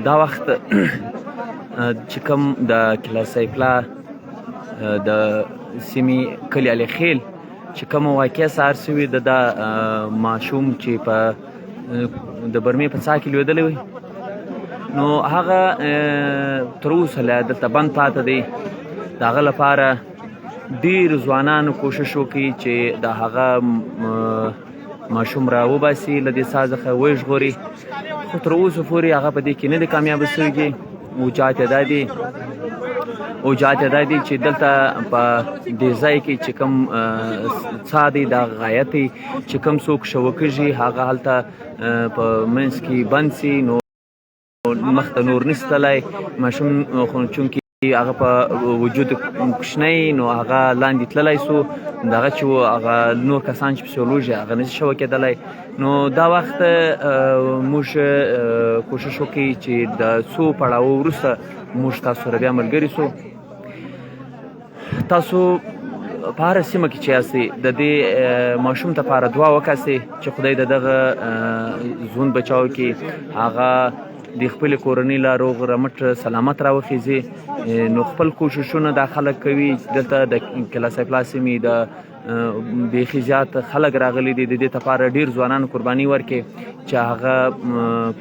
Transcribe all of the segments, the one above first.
دا وخت چې کوم د کلا سیفلا د سیمې کلي علي خیل چې کومه واقعه سهار سوې د دا ماشوم چې په د برمې په څا کې لوېدلی وی نو هغه تر اوسه لا دلته بند پاته دی. د هغه لپاره ډېر ځوانانو کوشش وکړي چې د هغه ماشوم را وباسي له دې څاه څخه وژغوري، خو تر اوسه پورې هغه په دې کې نه دی کامیابه سوی. وجات یې دا دی چې دلته په دې ځای کې چې کوم څاه دی دا غایت دی چې کوم څوک شوکېږي هغه هلته په منځ کې بند سي، نو مخته نور نشي تللی. ماشوم خو چونکې هغه په وجود کوچنی نو هغه لاندې تللی سو، دغه چې هغه نور کسان چې فسیولوژي هغه نشي شوکېدلی. نو دا وخت موږ کوشش وکړي چې د څو پړاو وروسته موږ تاسو سره بیا ملګري سو. تاسو په هره سیمه کې چې یاستئ د دې ماشوم دپاره دعا وکاسئ چې خدای د دغه ژوند بچاو کړي، هغه د خپلې کورنۍ له روغ رمټ سلامت راوخیږي. نو خپل کوششونه دا خلک کوي. دلته د کلا سیفلا سیمې د بیخي زیات خلک راغلي دي، د دې لپاره ډېر ځوانانو قرباني ورکړې چې هغه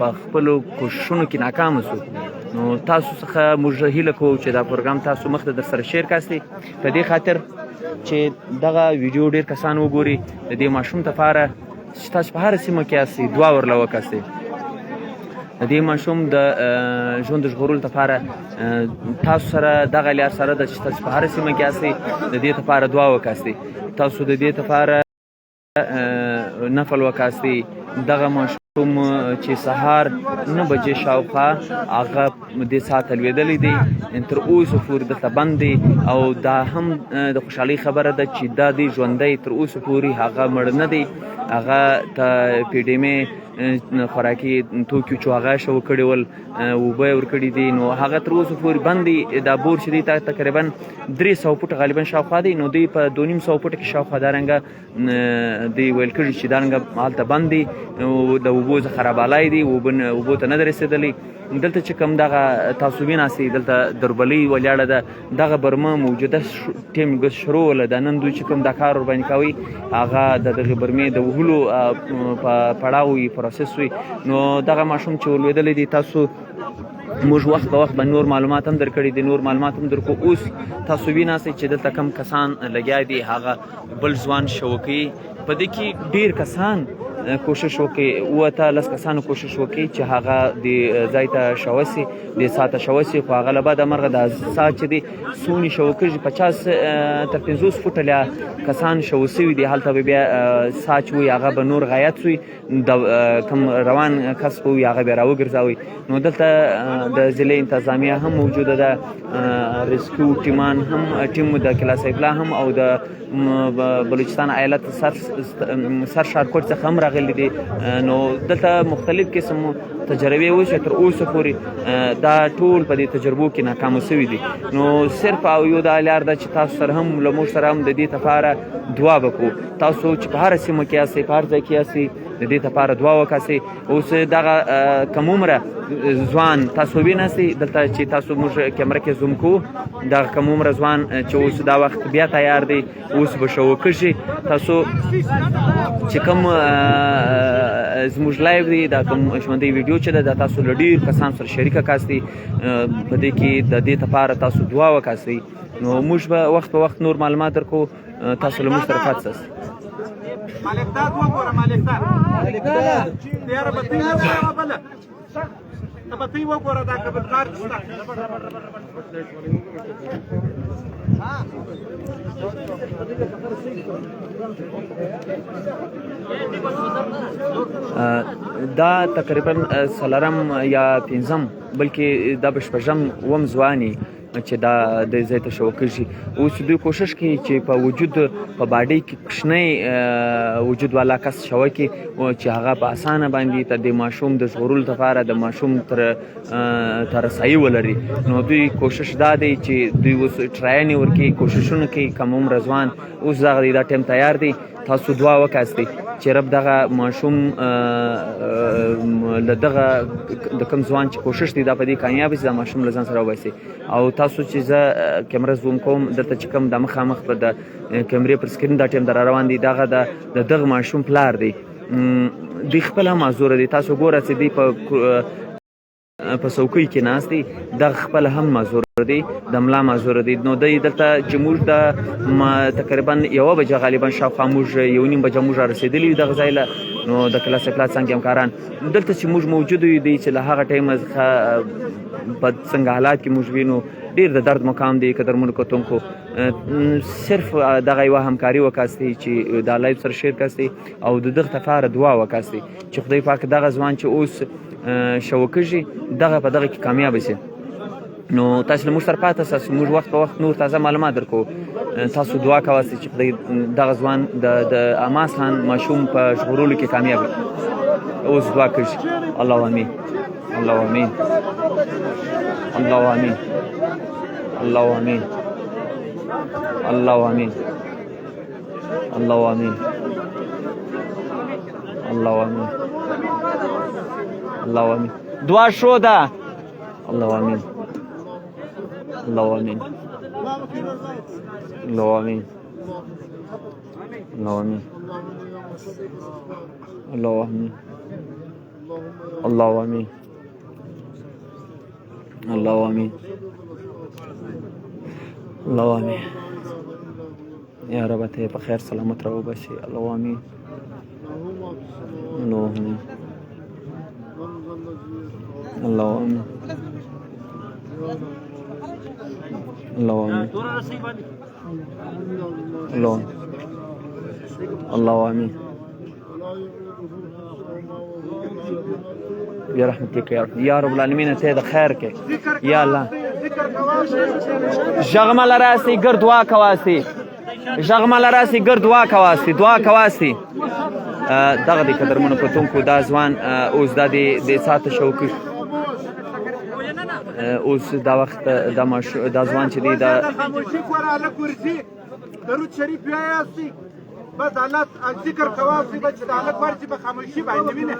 په خپلو کوششونو کې ناکامه سو. نو تاسو څخه موږ هیله کوو چې دا پروګرام تاسو مخ ته در سره شیر کاستئ په دې خاطر چې دغه ویډیو ډېر کسان وګوري. د دې ماشوم لپاره چې تاسو په هره سیمه کې یاستئ دعا ورله وکاستئ. د دې ماشوم د ژوند د ژغورلو لپاره تاسو سره دغه لار سره ده چې تاسو په هره سیمه کې یاستئ د دې لپاره دعا وکاستئ. تاسو د دې لپاره نفل وکاستئ. دغه ماشوم چې سهار 9 بجې شاوخوا هغه دې څاه ته لوېدلی دی، تر اوسه پورې دلته بند دی، او دا هم د خوشحالۍ خبره ده چې دا دی ژوندی تر اوسه پورې هغه مړ نه دی. هغه ته پیډیمې خوراکي توکي چې هغه شو کړي ول اوبه یې ورکړي دي، نو هغه تر اوسه پورې بند دی. دا بور چې دی تقریبا 300 فوټه غالبا شاوخوا دی، نو دوی په 250 فوټه کې شاوخوا دارنګه دی ویل کړي چې دارنګه هلته بند دی، د اوبو څخه رابالی دی، اوبو ته نه دی رسېدلی. دلته چې کوم دغه تاسو ویناستئ دلته دربلۍ ولاړه ده، دغه برمه موجوده ټیم شروع وله ده. نن دوی چې کوم دا کار ورباندې کوي هغه د دغې برمې د وهلو په پړاو وي، پروسس وي. نو دغه ماشوم چې ولوېدلی دی تاسو موږ وخت په وخت به نور معلومات هم درکړي دي، نور معلومات هم درکو. اوس تاسو ویناستئ چې دلته کم کسان لګیا دي، هغه بل ځوان شوکي په دې کې ډېر کسان کوشش وکړي، 10 کسانو کوشش وکړي چې هغه د ځای ته شوسي، د څاه ته شوسي، خو هغه له بعده مرغه د څاه چې دی څونې شوکېږي 50 تر 50 فوټه لا کسان شوه سوي دي. هلته به بیا څاه چې وي هغه به نور غایت سوي، د کوم روان کس به وي هغه بیا راوګرځوي. نو دلته د ضلع انتظامیه هم موجوده ده، ریسکیو ټیمان هم، ټیم د کلا سیفلا هم، او د بلوچستان ایالت سر شارکوټ څخه هم راغلي دي. نو دلته مختلف قسم تجربې وشوې، تر اوسه پورې دا ټول په دې تجربو کې ناکامه سوي دي. نو صرف او یو دا لار ده چې تاسو سره هم له موږ سره هم د دې لپاره دعا وکړو. تاسو چې په هره سیمه کې یاستئ، په هر ځای کې یاستئ، د دې لپاره دعا وکاسئ. اوس دغه کم عمره ځوان تاسو ویناستئ دلته چې تاسو موږ کیمره کې زوم کوو، دغه کم عمره ځوان چې اوس دا وخت بیا تیار دی، اوس به شوکېږي. تاسو چې کوم زموږ لایو دی دا کوم ژوندۍ ویډیو چې ده دا تاسو له ډېر کسان سره شریکه کاستئ، په دې کې د دې لپاره تاسو دعا وکاسئ. نو موږ به وخت په وخت نور معلومات درکو، تاسو له موږ سره پاتې سئ. مالکداد وګوره، مالکداد یاره بطۍ وګوره، بله د بطۍ وګوره، دا کبلکار شته. دا تقریبا 4 یا 5 بلکې دا به 6 ځواني چې دا د ځای ته شوکېږي. اوس دوی کوشش کوي چې په وجود په باډۍ کې کوچنی وجود والا کس شوکي چې هغه په اسانه باندې تر د ماشوم د ژغورلو لپاره د ماشوم تر رسایي ولري. نو دوی کوشش دا دی چې دوی اوس ټراینې ورکوي، کوششونه کوي. کم عمره ځوان اوس دغه دا ټایم تیار دی تاسو دعا وکاستئ چې رب دغه ماشوم له دغه د کوم ځوان چې کوشش دی دا په دې کامیاب شي دا ماشوم له ځان سره وباسي او تاسو چې زه کیمره زوم کوم دلته چې کوم د مخامخ په د کیمرې پر سکرین دا ټیم در روان دی دغه د دغه ماشوم پلار دی دی خپل هم معذور دی تاسو ګوره چې دی په څوکۍ کې ناست دی دغه خپل هم معذور دی د ملا معذور دی نو دی دلته چې موږ د تقریبا 1 بجه غالبا شاوخوا موږ 1:30 بجه موږ رسېدلي یو دغه ځای له نو د کلاس پلات څنګه همکاران دلته چې موږ موجود یو دی چې له هغه ټایمه په څنګه حالات کې موږ وینو ډېر د درد مقام دی قدرمنو کتونکو صرف دغه یوه همکاري وکاستئ چې دا لایف سره شیر کاستئ او د دغه لپاره دعا وکاستئ چې خدای پاک دغه ځوان چې اوس شوکه دغه په دغه کې کامیاب شي نو تاسو له موږ سره پاتې ساسو موږ وخت په وخت نور تازه معلومات درکو تاسو دعا کوئ چې خدای دغه ځوان د اما خان ماشوم په ژغورلو کې کامیاب وي اوس دعا کوي الله امين الله امين الله امين الله امين الله امين الله امين الله امين الله امين دعا شو ده الله امين الله امين الله امين الله امين الله امين الله امين الله امين الله امين يا رب ته په خیر سلامت راو بشي الله امين الله امين الله امين الله امين الله الله امين برحمتك يا رب العالمين ته د خیر کې یا الله ژغمل راسي ګر دعا کواسي ژغمل راسي ګر دعا کواسي دعا کواسي دغه د قدرمنو کتونکو دا ځوان اوس د ساعت شوکي اوس دا وخت دا ځوان چې دی دا خاموشي کوراله کورسي درود شریف یاسي بس حالات ذکر کواسي بچ د حالت ورسي په خاموشي باندې وینه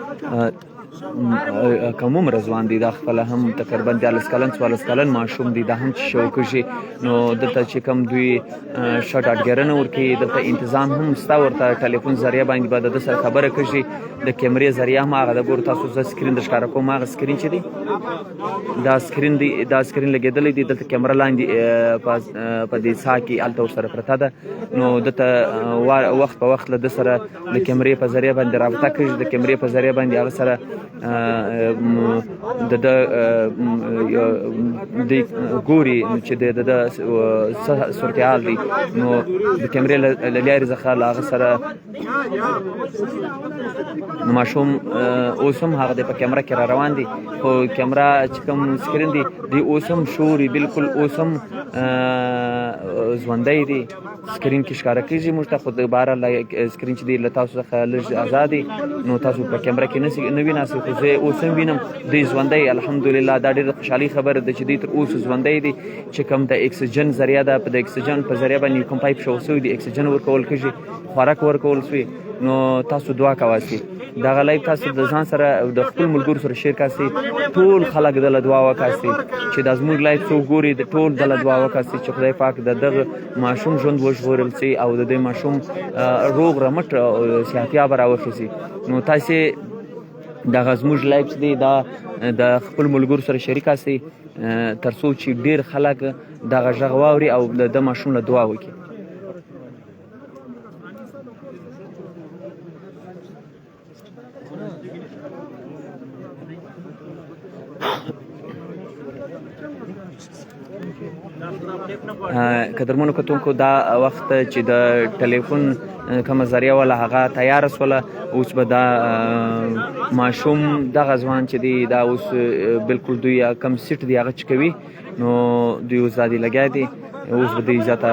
کوم عمر ځوان دی دا خپل هم تقریبا 40 کلن 44 کلن ماشوم دی دا هم چې شوکه شي نو دلته چې کوم دوی شټ اټګرنه ورکی دلته تنظیم هم ستا ورته ټلیفون ذریعہ باندې به د سره خبره کوي د کیمرې ذریعہ هم هغه د ګور تاسو ز سکرین د ښکارا کوم هغه سکرین چې دی دا سکرین لګیدلې دی دلته کیمرا لاندې په دې سا کې الته سره پرته ده نو دلته وخت په وخت له د سره د کیمرې په ذریعہ باندې رابطه کوي د کیمرې په ذریعہ باندې هغه سره د ګوري چې د صورتحال دی نو د کیمرې له لارې څخه هغه سره ماشوم اوس هم هغه په کیمرا کې را روان دي خو کیمرا چې کوم سکرین دی اوس هم شوري بالکل اوس هم ژوندی دی سکرین کې ښکاره کېږي موږ ته خو دوباره سکرین چې دی له تاسو څخه لږ ازاد دی نو تاسو په کیمرا کې نه وینئ خو زه اوس هم وینم دی ژوندی الحمدلله دا ډېره خوشحالي خبره ده چې دی تر اوسه ژوندی دی چې کوم د اکسیجن ذریعه ده د اکسیجن په ذریعه باندې کوم پایپ شو سوی دی اکسیجن ورکول کېږي خوراک ورکول سوی نو تاسو دعا کواسي دغه لایف تاسو د ځان سره د خپل ملګرو سره شیر کاسي ټول خلک د دعا وکاسي چې د زموږ لایف څو ګوري د ټول د دعا وکاسي چې خدای پاک دغه ماشوم ژوند وژغورل سي او د دې ماشوم روغ رمټ صحتیاب راوخسي نو تاسو دغه زموږ لایف دی دا د خپل ملګرو سره شریک کاسي ترڅو چې ډیر خلک دغه غږ واوري او د ماشوم له دعا وکړي قدرمنو کتونکو دا وخت چې د ټلیفون کومه ذریعه ولا هغه تیار سوله اوس به دا ماشوم دغه ځوان چې دی دا اوس بالکل دوی کم سیټ دی هغه چې کوي نو دوی اوس دا دی لګیا دی اوس به دی زیاته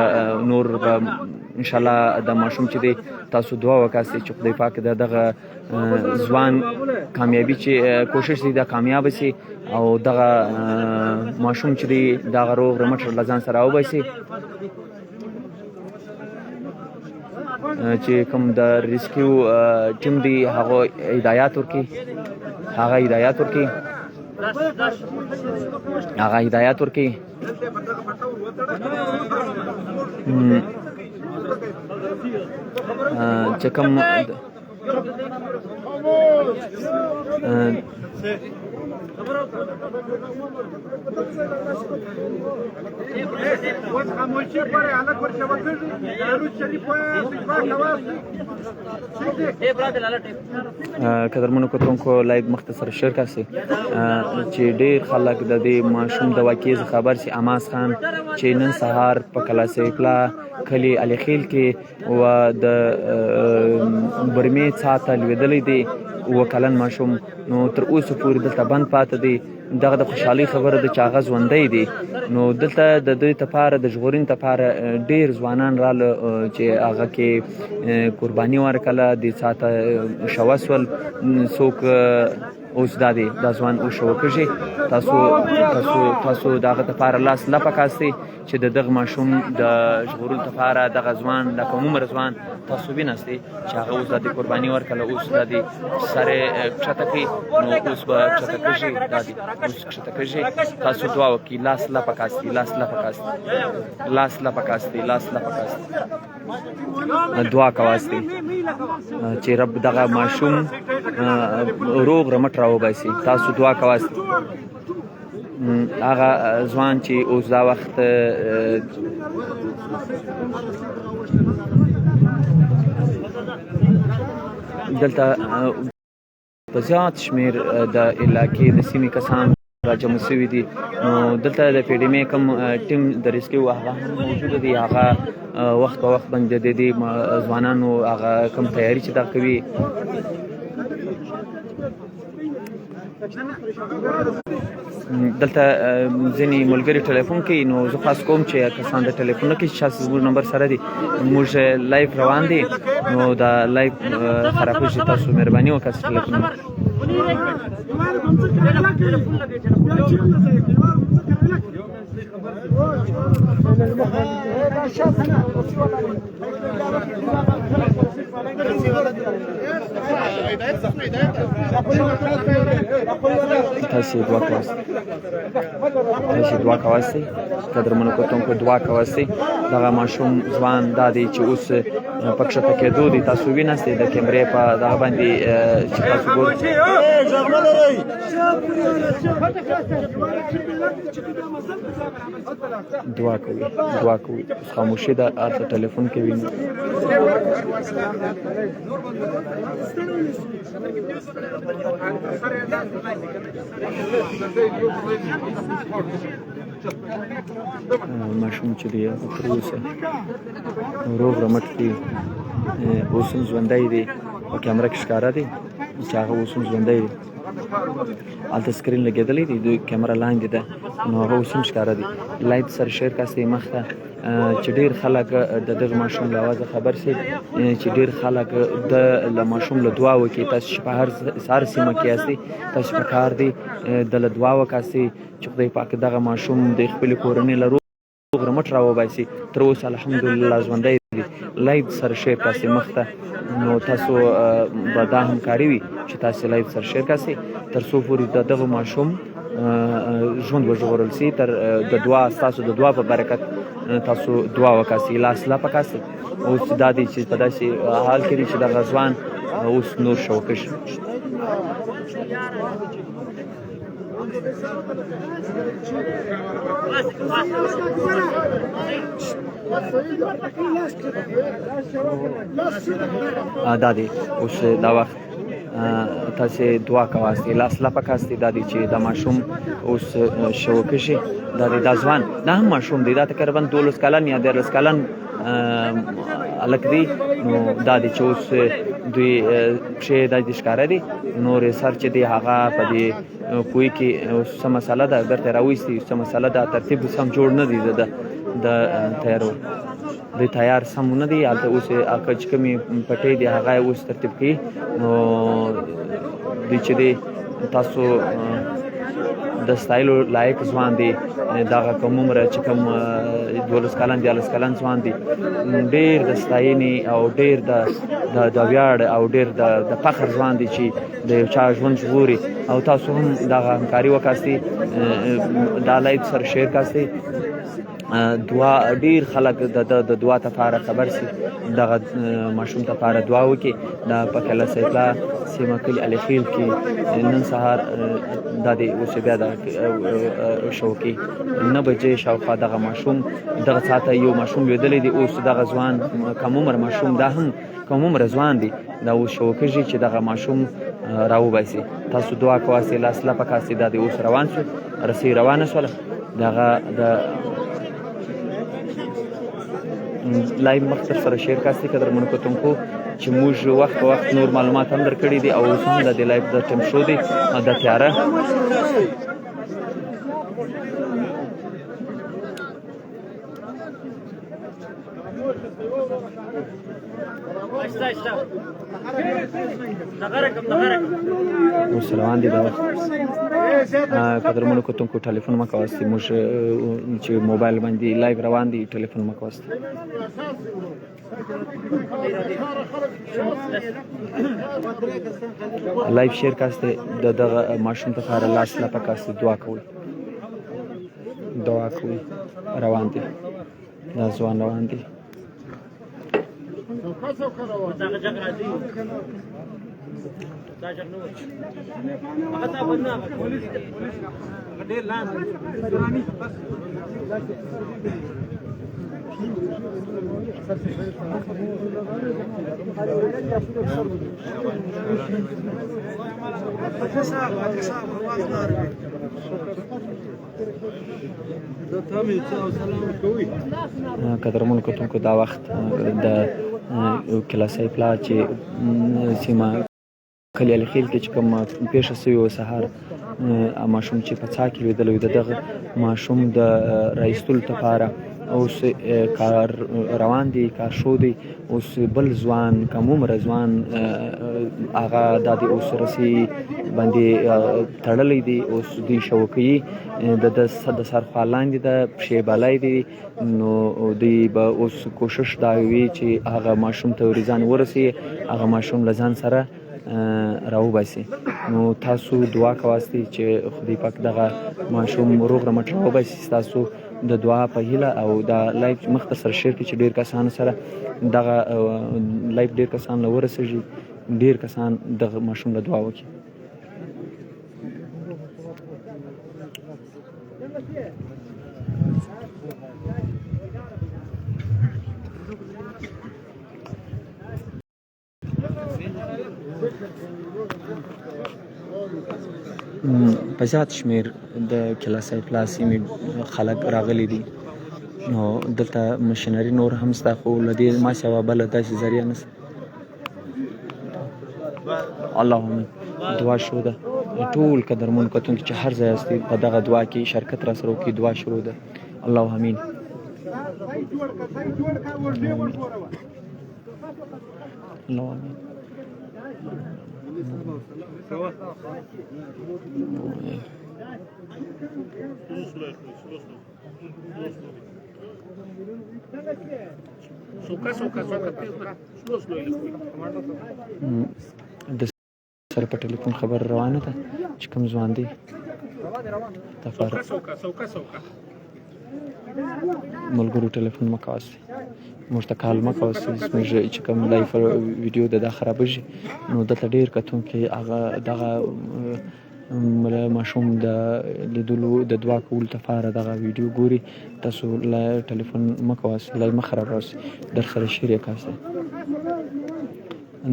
نور به انشاءالله د ماشوم چې دی تاسو دعا وکاسئ چې خدای پاک دغه ځوان کامیابی چې کوشش دی دا کامیاب شي او دغه ماشوم چې دی دغه روغ رمټ له ځان سره وباسي چې کوم د ریسکیو ټیم دی هغه هدایات ورکړي چې کوم قدرمنو کتونکو لایو مختصر شیر کاسي چې ډېر خلک د دې ماشوم د واقعې خبر سي اماس خان چې نن سهار په کلاسیکلا کلی علي خیل کې و د برمې څاته لوېدلې دی وکلن ماشوم نو تر اوسه پورې دلته بند پاتې دی دغه د خوشحالي خبره د چې هغه ژوندی دی نو دلته د دوی لپاره د ژغورنې لپاره ډېر ځوانان راله چې هغه کې قرباني ورکړله د څاته شوه سول څوک اوس دا دی دا ځوان اوس شوه کږي تاسو دغه لپاره لاس نه پکاستئ چې د دغه ماشوم د ژغورلو لپاره دغه ځوان لکه عمر ځوان تاسو ویناستئ چې هغه اوس د قرباني ورکړله اوس د دې سره کښته کړي نو اوس به کښته کږي دا دی اوس کښته کږي تاسو دعا وکړئ لاس نه پکاستئ دعا کوئ چې رب دغه ماشوم روغ رمټ راوباسي تاسو دعا کوئ هغه ځوان چې اوس دا وخت دلته په زیات شمېر د علاقې د سیمې کسان راجمع شوي دي نو دلته د پیډیمې کوم ټیم د ریسکیو هغه هم موجوده دي هغه وخت په وخت باندې د دې ځوانانو هغه کوم تیاري چې دا کوي دلته ځینې ملګري ټلیفون کوي نو زه خاص کوم چې کسان د ټلیفون نه کوي چې زموږ نمبر سره دی موږ لایف روان دی نو دا لایف خرابه شي تاسو مهرباني وکړئ ټلیفون تاسو دعا کوئ قدرمنو کتونکو دعا کوئ دغه ماشوم ځوان دا دی چې اوس په کښته کېدو دی تاسو ویناستئ د کیمرې په دغه باندې چې تاسو ګورئ دعا کوئ خاموشي ده هلته ټلیفون کوي ماشوم چې دی تر اوسه روغ رمټ دی اوس هم ژوندی دی په کیمره کې ښکاره دی چې هغه اوس هم ژوندی دی هلته سکرین لګېدلی دی دوی کیمره لاندې ده نو هغه اوس هم ښکاره دی لایو سره شیر کاستئ مخته چې ډېر خلک د دغه ماشوم له اوازه خبر شي چې ډېر خلک د ماشوم له دعا وکړي تاسو چې په هر سیمه کې یاستئ تاسو په کار دی د له دعا وکاستئ چې خدای پاک دغه ماشوم د خپلې کورنۍ له روغ رمټ راوباسي تر اوسه الحمدلله ژوندی دی لایو سره شیر کاستئ مخته نو تاسو به دا همکاري وي چې تاسو لایو سره شیر کاستئ تر څو پورې د دغه ماشوم ژوند وژغورل سي تر د دعا ستاسو د دعا په برکت تاسو دعا وکاسئ لاس لا پکاسئ اوس دا دی چې په داسې حال کې دی چې دغه ځوان اوس نور شوکه شي دا دی اوس دا وخت تاسو دعا کوئ لاس لا پکاستئ دا دی چې د ماشوم اوس شوکه شي دا دی دا ځوان دا هم ماشوم دی دا تقریبا 12 کلن یا 13 کلن هلک دی نو دا دی چې اوس دوی پښې دا دې ښکاره دي نور یې سر چې دی هغه په دې کوی کې اوس څه مسله ده بیرته راویستي څه مسله ده ترتیب سم جوړ نه دی د تیارو د تیار سم نه دی هلته اوس هغه چې کومې پټۍ دي هغه یې اوس ترتیب کوي نو دوی چې دی تاسو د ستایلو لایق ځوان دی. دغه کوم عمره چې کوم 12 کلن 14 کلن ځوان دی، ډېر د ستاینې او ډېر د ویاړ او ډېر د فخر ځوان دی چې د یو چا ژوند ژغوري. او تاسو هم دغه همکاري وکاستئ، دا لایف سره شیر کاستئ. دعا ډیر خلک د دعا لپاره خبر سي، دغه ماشوم لپاره دعا وکړي. دا په کله سیفلا سیمه کلي الخیل کې نن سهار د دې اوس بیا د شوکي 9 بجې شاوخوا دغه ماشوم دغه ساعته یو ماشوم لیدلی دی. اوس دغه ځوان کم عمر ماشوم، دا هم کم عمر ځوان دی، دا اوس شوکېږي چې دغه ماشوم راوباسي. تاسو دعا کوئ، لاس لپه کاسي. دا د اوس روان شو، رسۍ روانه شوله. دغه د لایو مخ سره شیر کاستي قدرمنو کتونکو چې موږ وخت په وخت نور معلومات هم درکړي دي او اوس هم د دې لایو د ټیم شو دی د تیاره. اوس روان دي دا وخت. قدرمنو کتونکو ټلیفون مه کوئ، موږ چې موبایل باندې لایو روان دي ټلیفون مه کوئ. لایو شیر کاسته دغه ماشوم لپاره لاس لپه کاسته دعا کوئ، دعا کوئ. روان دي دا ځوان روان دي. قدرمنو کتونکو دا وخت د کلاسای پلا چې سیمه کلي الخیل کې چې کوم پیښه سوې وه سهار، ماشوم چې په څا کې لوېدلی و، د دغه ماشوم د رایستلو لپاره اوس کار روان دی، کار شو دی. اوس بل ځوان کم عمره ځوان هغه دا د اوس رسۍ باندې تړلی دی. اوس دوی شوکوي، د سرخوا لاندې ده، پښې بالای دي. نو دوی به اوس کوشش دا وي چې هغه ماشوم ته ورځان ورسي، هغه ماشوم له ځان سره راوباسي. نو تاسو دعا کوئ چې خدای پاک دغه ماشوم روغ رمټ راوباسي. تاسو د دعا په هیله او دا لایف مخته سره شیر کړي چې ډیر کسان سره دغه لایف ډیر کسان له ورسېږي، ډیر کسان دغه ماشوم له دعا وکړي. په زیات شمیر د کلاسای پلا سیمې خلک راغلي دي. نو دلته مشینري نور هم شته، خو له دې ما سوا بله داسې ذریعه نشته. اللهم دعا شروع ده. ټول قدرمنو کتونکي چې هر ځای یاستئ په دغه دعا کې شرکت را سره وکړئ. دعا شروع ده. الله امین. الله امین. د سره په ټلیفون خبر روانه ده چې کوم ځوان دی ملګرو ټلیفون مه کوئ، موږ ته کال مه کوئ. زموږ چې کوم لایف ویډیو ده دا خرابېږي. نو دلته ډېر کتونکي هغه دغه ماشوم د لیدلو د دعا کولو لپاره دغه ویډیو ګوري. تاسو ټلیفون مه کوئ، لای مه خرابوئ. در سره شیر یې کاستئ،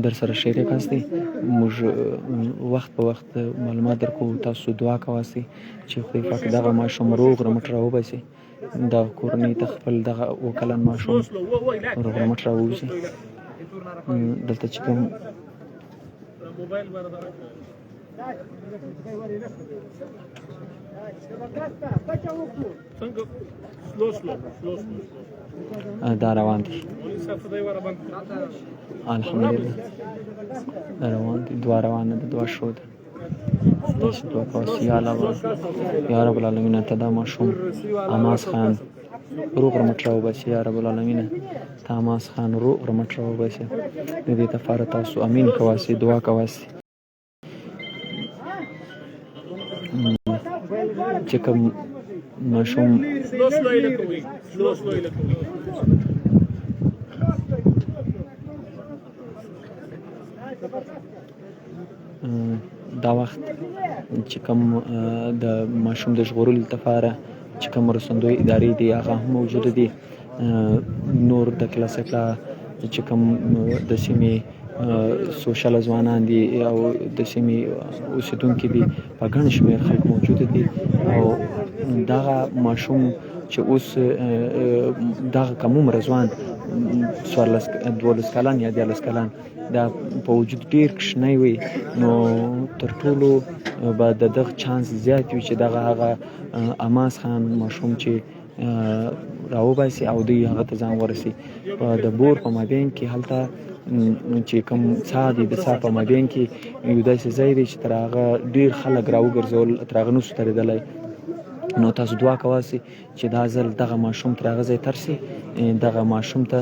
در سره شیر یې کاستئ. موږ وخت په وخت معلومات درکوو. تاسو دعا کوئ چې خدای پاک دغه ماشوم روغ رمټ راوباسي، د کورنۍ ته خپل دغه 7 کلن ماشوم روغ رمټ راووځي. دلته چې کوم دا روان دي، الحمدلله دا روان دي. دعا روانه ده، دعا شروع ده. داسې دعا کواسي یا الله یا رب العالمین ته دا ماشوم حماس خان روغ رمټ راوباسي یا رب العالمین ته حماس خان روغ رمټ راوباسي د دې لپاره تاسو امین کواسي دعا کواسي چې کوم ماشوم دا وخت چې کوم د ماشوم د ژغورلو لپاره چې کوم مرستندوی ادارې دي هغه هم موجوده دي نور د کلاسیکا چې کوم د سیمې سوشل ځوانان دي او د سیمې اوسیدونکي دي په ګڼ شمېر خلک موجوده دي او دغه ماشوم چې اوس دغه کم عمره ځوان 12 کلن یا 14 کلن دا په وجود ډېر کوچنی وي نو تر ټولو به د دغه چانس زیات وي چې دغه هغه حماس خان ماشوم چې راوباسي او دوی هغه ته ځان ورسي د بور په مابین کې هلته چې کوم څاه دي د څاه په مابین کې یو داسې ځای دی چې تر هغه ډېر خلک راوګرځول تر هغه نشو تېرېدلی نو تاسو دعا کواسي چې دا ځل دغه ماشوم تر هغه ځای ترسي دغه ماشوم ته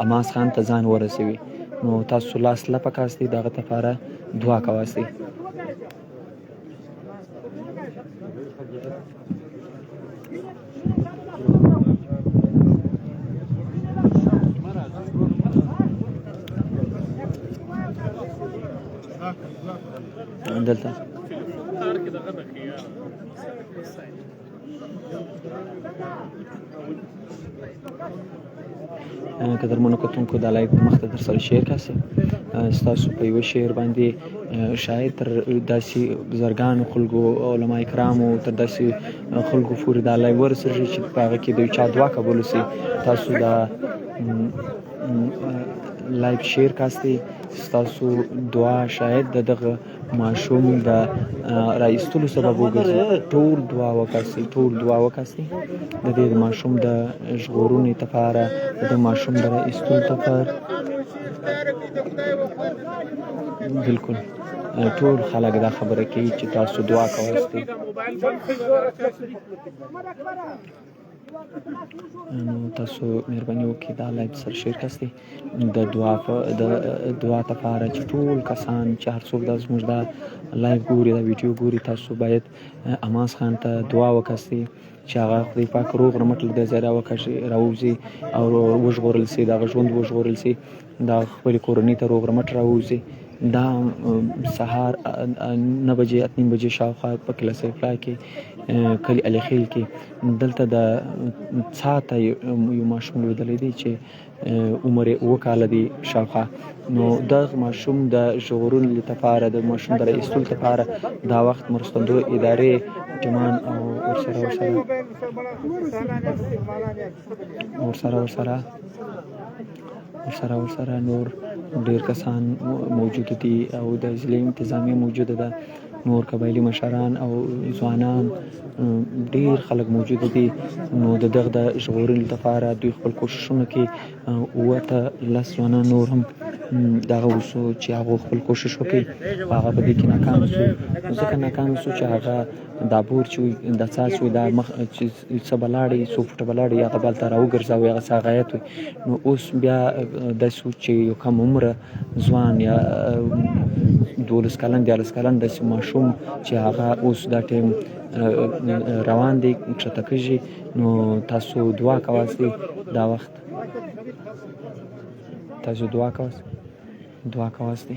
حماس خان ته ځان ورسوي نو تاسو لاس لپه کاستئ دغه لپاره دعا کواسي دلته قدرمنو کتونکو دا لایو مخ ته در سره شیر کاسي ستاسو په یو شعر باندې شاید تر داسې بزرګانو خلکو علما کرامو تر داسې خلکو پورې دا لایو ورسېږي چې په هغه کې د چا دعا قبول شي تاسو دا لایو شیر کاستئ ستاسو دعا شاید دغه ماشوم د راایستلو سبب وګرځي ټول دعا وکاسي د دې ماشوم د ژغورنې لپاره د ماشوم د راایستلو لپاره بالکل ټول خلک دا خبره کوي چې تاسو دعا کوئ نو تاسو مهرباني وکړئ دا لایو سره شیر کاستئ د دعا لپاره چې ټول کسان چې هر څوک دا زموږ دا لایو ګوري دا ویډیو ګوري تاسو باید حماس خان ته دعا وکاستئ چې هغه خدای پاک روغ رمټ له دې ځای راووځي او وژغورل شي د هغه ژوند وژغورل شي د خپلې کورنۍ ته روغ رمټ راووځي دا سهار 9 بجې 8 بجې شاوخوا په کلاسیکا کې کلي علي خیل کې دلته د څاه ته یو ماشوم لیدلی دی چې عمر یې 7 کاله دی شاوخوا نو دغه ماشوم د ژغورلو لپاره د ماشوم د راایستلو لپاره دا وخت مرستندوی ادارې ټیمان او ورسره نور ډېر کسان موجود دي او د ضلعې انتظامیه موجوده ده نور قبایلي مشران او ځوانان ډېر خلک موجود دي نو د دغه د ژغورلو لپاره دوی خپل کوششونه کوي 10 ځوانان نور هم دغه وسو چې هغه خپل کوشش وکړي هغه په دې کې ناکام شو ځکه ناکام شو چې هغه دا بور چې د څاڅ وي دا مخ چې څه بلاړي څو فوټه بلاړي هغه بل ته راوګرځاوي هغه څه غایت وي نو اوس بیا د سوچ چې یو کم عمره ځوان یا 12 کلن 14 کلن د ماشوم چې هغه اوس دا ټیم روان دی کښته کېږي نو تاسو دعا کواسئ دا وخت تاسو دعا کواسئ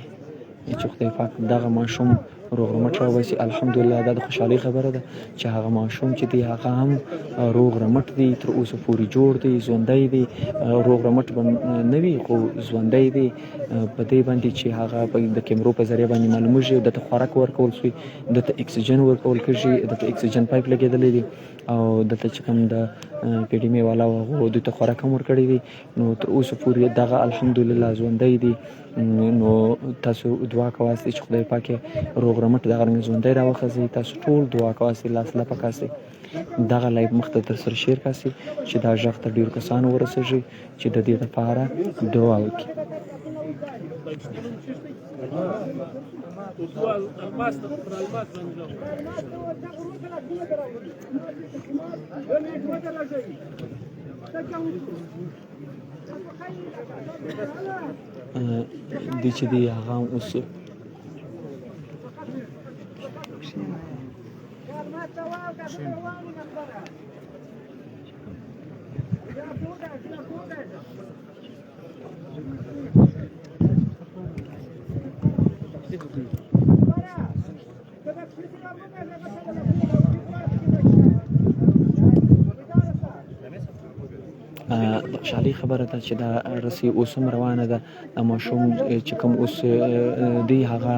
چې خدای پاک دغه ماشوم روغ رمټ راوباسي الحمدلله دا د خوشحالۍ خبره ده چې هغه ماشوم چې دی هغه هم روغ رمټ دی تر اوسه پورې جوړ دی ژوندی دی روغ رمټ به نه وي خو ژوندی دی په دې باندې چې هغه د کیمرو په ذریعه باندې معلومیږي دته خوراک ورکول شي دته اکسیجن ورکول کېږي دته اکسیجن پایپ لګېدلی دی او دته چې کوم د پیډیمې والا هغو دوی ته خوراک هم ورکړی دی نو تر اوسه پورې دغه الحمدلله ژوندی دی نو تاسو دعا کواسئ چې خدای پاک روغ رمټ دغه رنګ ژوندی راوخځوي تاسو ټول دعا کواسئ لاس لپه کاسئ دغه لایو مخ ته تر سره شیر کاسئ چې دا غږ ته ډېرو کسانو ورسېږي چې د دې لپاره دعا وکړي دی چې دی هغه اوس د خوشحالۍ خبره ده چې دا رسۍ اوس هم روانه ده. د ماشوم چې کوم اوس دی هغه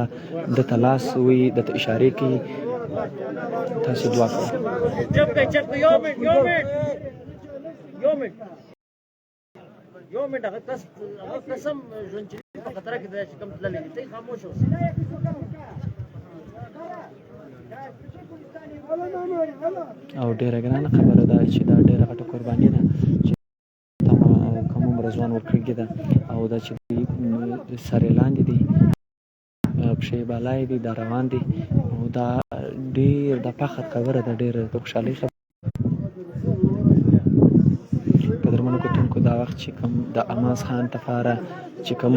دته لاس وي، دته اشارې کوي. تاسې دعا کوئ. یو منټ هغه قسم ژوند چې په خطر کې دی چې کوم تللی دی، ته خاموش اوسه. او ډېره ګرانه خبره ده چې دا ډېره غټه قرباني ده چې کوم عمره ځوان ورکړې ده، او دا چې سرې لاندې دي، پښې بالای دي، دا روان دي. او دا ډېر د فخر خبره ده، ډېره د خوشحالۍ خبره. قدرمنو کتونکو، دا وخت چې کوم د الماس خان تفاره چې کوم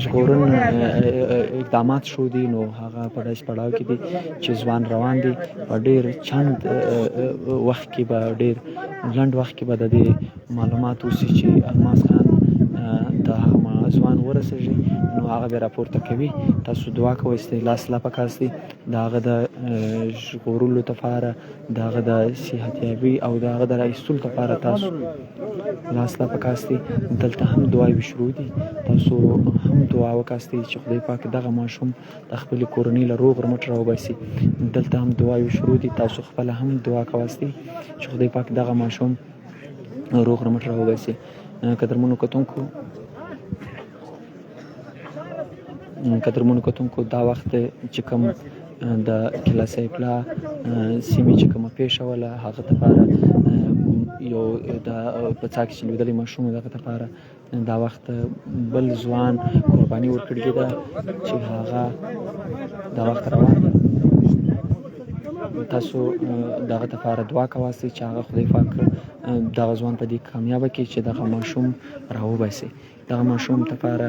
ژغورن اقدامات شو دي، نو هغه په داسې پړاو کې دي چې ځوان روان دي. په ډېر چند وخت کې به، ډېر لنډ وخت کې به د دې معلومات وشي چې الماس خان د هغه ځوان ورسېږي، نو هغه بیا راپورته کوي. تاسو دعا کوئ، لاس لا پکاستئ د هغه د ژغورلو لپاره، د هغه د صحتیابي او د هغه د رایستلو لپاره تاسو لاس لا پکاستئ. دلته هم دعاوې شروع دي، تاسو هم دعا وکاستئ چې خدای پاک دغه ماشوم د خپلې کورنۍ له روغ رمټ راوباسي. دلته هم دعاوې شروع دي، تاسو خپله هم دعا کوئ چې خدای پاک دغه ماشوم روغ رمټ راوباسي. قدرمنو کتونکو، دا وخت چې کوم د کلا سیپلا سیمې چې کومه پیښه وله، هغه لپاره یو د په څا کې چې لوېدلی ماشوم دغه لپاره دا وخت بل ځوان قرباني ورکړې ده چې هغه دا وخت روان دی. تاسو دغه لپاره دعا کوئ چې هغه خدای پاک دغه ځوان په دې کامیابه کړي چې دغه ماشوم راوباسي. دغه ماشوم لپاره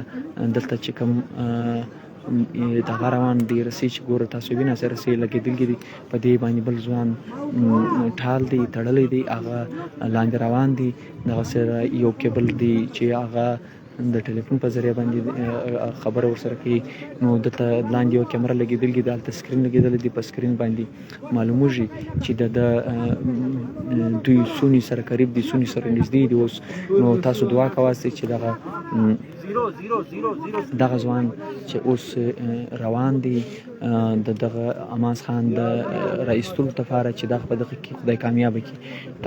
دلته چې کوم دغه روان دی رسۍ چې ګوره تاسو وینئ رسۍ لګېدلې دي، په دې باندې بل ځوان ټال دی، تړلی دی، هغه لاندې روان دی. دغه سره یو کیبل دی چې هغه د ټلیفون په ذریعه باندې خبره ورسره کوي. نو دلته لاندې یو کیمره لګېدلې ده، هلته سکرین لګېدلی دی، په سکرین باندې معلومیږي چې د دوی سوني سره قریب دي، سوني سره نږدې دي اوس. نو تاسو دعا کوئ چې دغه ځوان چې اوس روان دی د دغه الماس خان د رایستلو لپاره چې دغه په دغه کې خدای کامیابه کړي.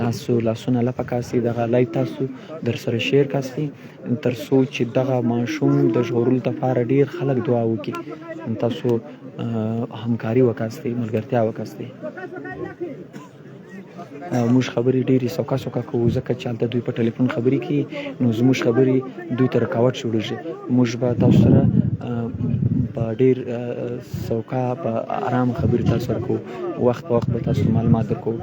تاسو لاسونه لپه کاستئ، دغه لایو تاسو در سره شیر کاستئ تر څو چې دغه ماشوم د ژغورلو لپاره ډېر خلک دعا وکړي. تاسو همکاري وکاستئ، ملګرتیا وکاستئ. موږ خبرې ډېرې سوکا سوکا کوو، ځکه چې هلته دوی په ټلیفون خبرې کوي، نو زموږ خبرې دوی ته رکاوټ جوړېږي. موږ به تاسو سره په ډېر سوکا په ارام خبرې تاسو سره کوو، وخت په وخت به تاسو معلومات درکوو.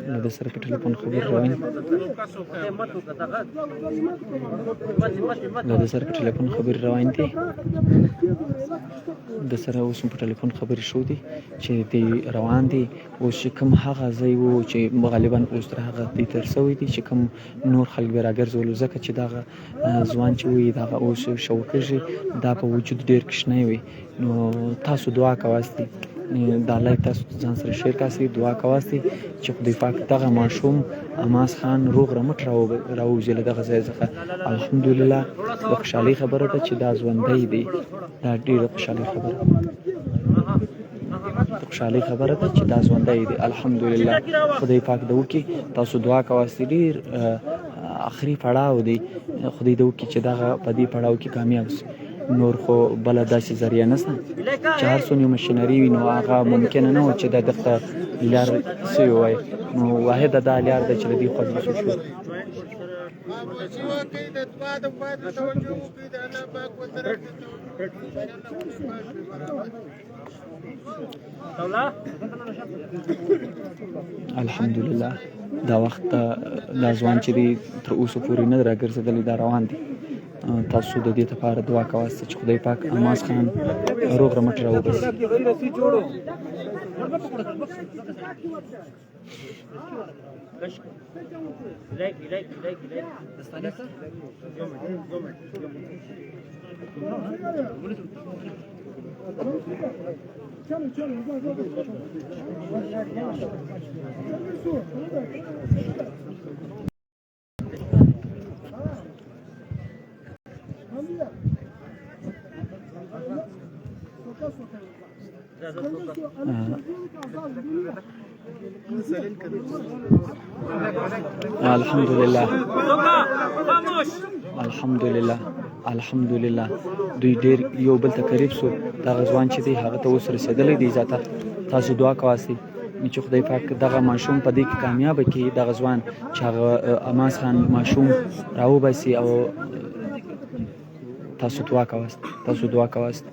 نو د سره په ټلیفون خبرې روان دي، د سره په ټلیفون خبرې روان دي، د سره اوس په ټلیفون خبرې شو دي چې دی روان دي. اوس چې کوم هغه ځای و چې غالبا اوس تر هغه دی تر سوی دي چې کوم نور خلک به راګرځولو، ځکه چې دغه ځوان چې وي دغه اوس شوکېږي، دا په وجود ډېر کوچنی وي. نو تاسو دعا کوئ دا لایک تاسو ځان سره شیر کاسي دعا کواسي چې خدای پاک دغه ماشوم اماس خان روغ رمټ راوځي له دغه ځای څخه. الحمدلله د خوشحالۍ خبره ده چې دا ژوندی دی. دا ډېره خوشحالۍ خبره ده چې دا ژوندی دی. الحمدلله خدای پاک د وکړي تاسو دعا کواسي. ډېر آخري پړاو دی. خدای د وکړي چې دغه په دې پړاو کې کامیاب شي. نور خو بله داسې ذریعه نشته چې هر څومره مشینري وي نو هغه ممکنه نه وه چې دا دغه لار سوی وای. نو واحده دا لار ده چې له دې خوا وسو شو. الحمدلله دا وخت دا ځوان چې دی تر اوسه پورې نه راګرځېدلی دا روان دی. تاسو د دې لپاره دعا کواسته چې خدای پاک اماس خان روغ رمټ راوباسي. الحمدلله دوی ډېر یو بل ته قریب سو. دغه ځوان چې دی هغه ته اوس رسېدلی دی ذاته. تاسو دعا کواسئ چې خدای پاک دغه ماشوم په دې کې کامیابه کړي. دغه ځوان چې هغه اماس خان ماشوم راوباسي او تاسو دعا کواسئ.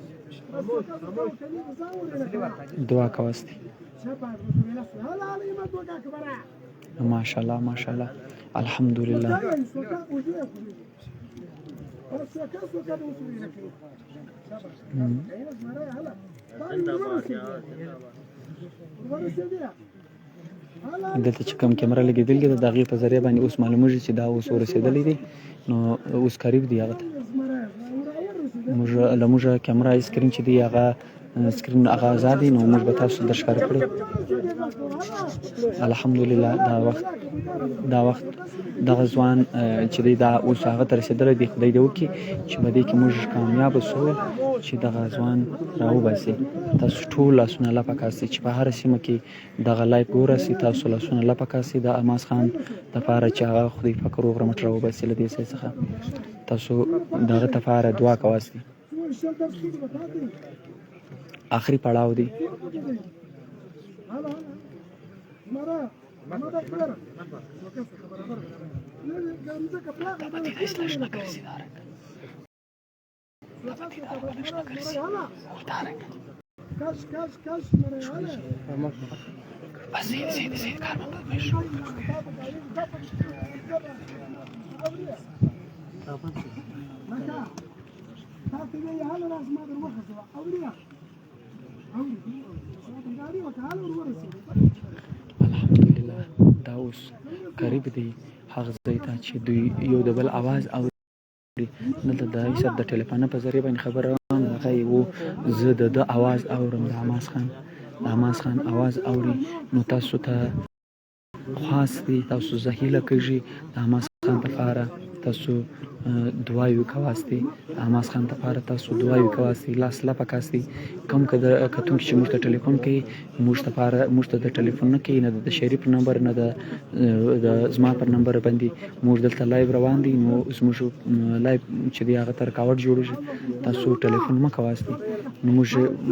ماشاءالله الحمدلله. دلته چې کوم کیمره لګېدلې ده د هغې په ذریعه باندې اوس معلومېږي چې دا اوس ورسېدلی دی. نو اوس قریب دی هغه ته. له موږ کیمره سکرین چې دی هغه سکرین هغه ازاد دی. نو موږ به تاسو ته ښکاره کړو. الحمدلله دا وخت دغه ځوان چې دی دا اوس هغه ته رسېدلی دی. خدای دې وکړي چې په دې کې موږ کامیابه سو چې دغه ځوان راوباسي. تاسو ټول لاسونه لپه کاسئ چې په هره سیمه کې دغه لایف ورسي. تاسو لاسونه لپه کاسئ د اماس خان دپاره چې هغه خدای پاک روغ رمټ راوباسي له دې ځای څخه. تاسو دغه دپاره دعا کواسئ. آخري پړاو دی. الحمدلله دا اوس قریب دی هغه ځای ته چې دوی یو د بل اواز اوري. دلته د عیسی د ټلیفون په ذریعه باندې خبر روان هغه و زه د اواز اورم. د اماس خان اواز اوري. نو تاسو ته خاص دی تاسو زهیله کېږي د اماس خان لپاره تاسو دعای وکواسئ. اماس خان لپاره تاسو دعای وکواسئ. لاس لپه کاسئ. کوم کتونکي چې موږ ته ټلیفون کوي موږ ته د ټلیفون نه کوي نه د شریف نمبر نه د زما پر نمبر باندې موږ دلته لایو روان دي. نو زموږ لایو چې دی هغه ته رکاوټ جوړېږي. تاسو ټلیفون مه کواسئ. نو موږ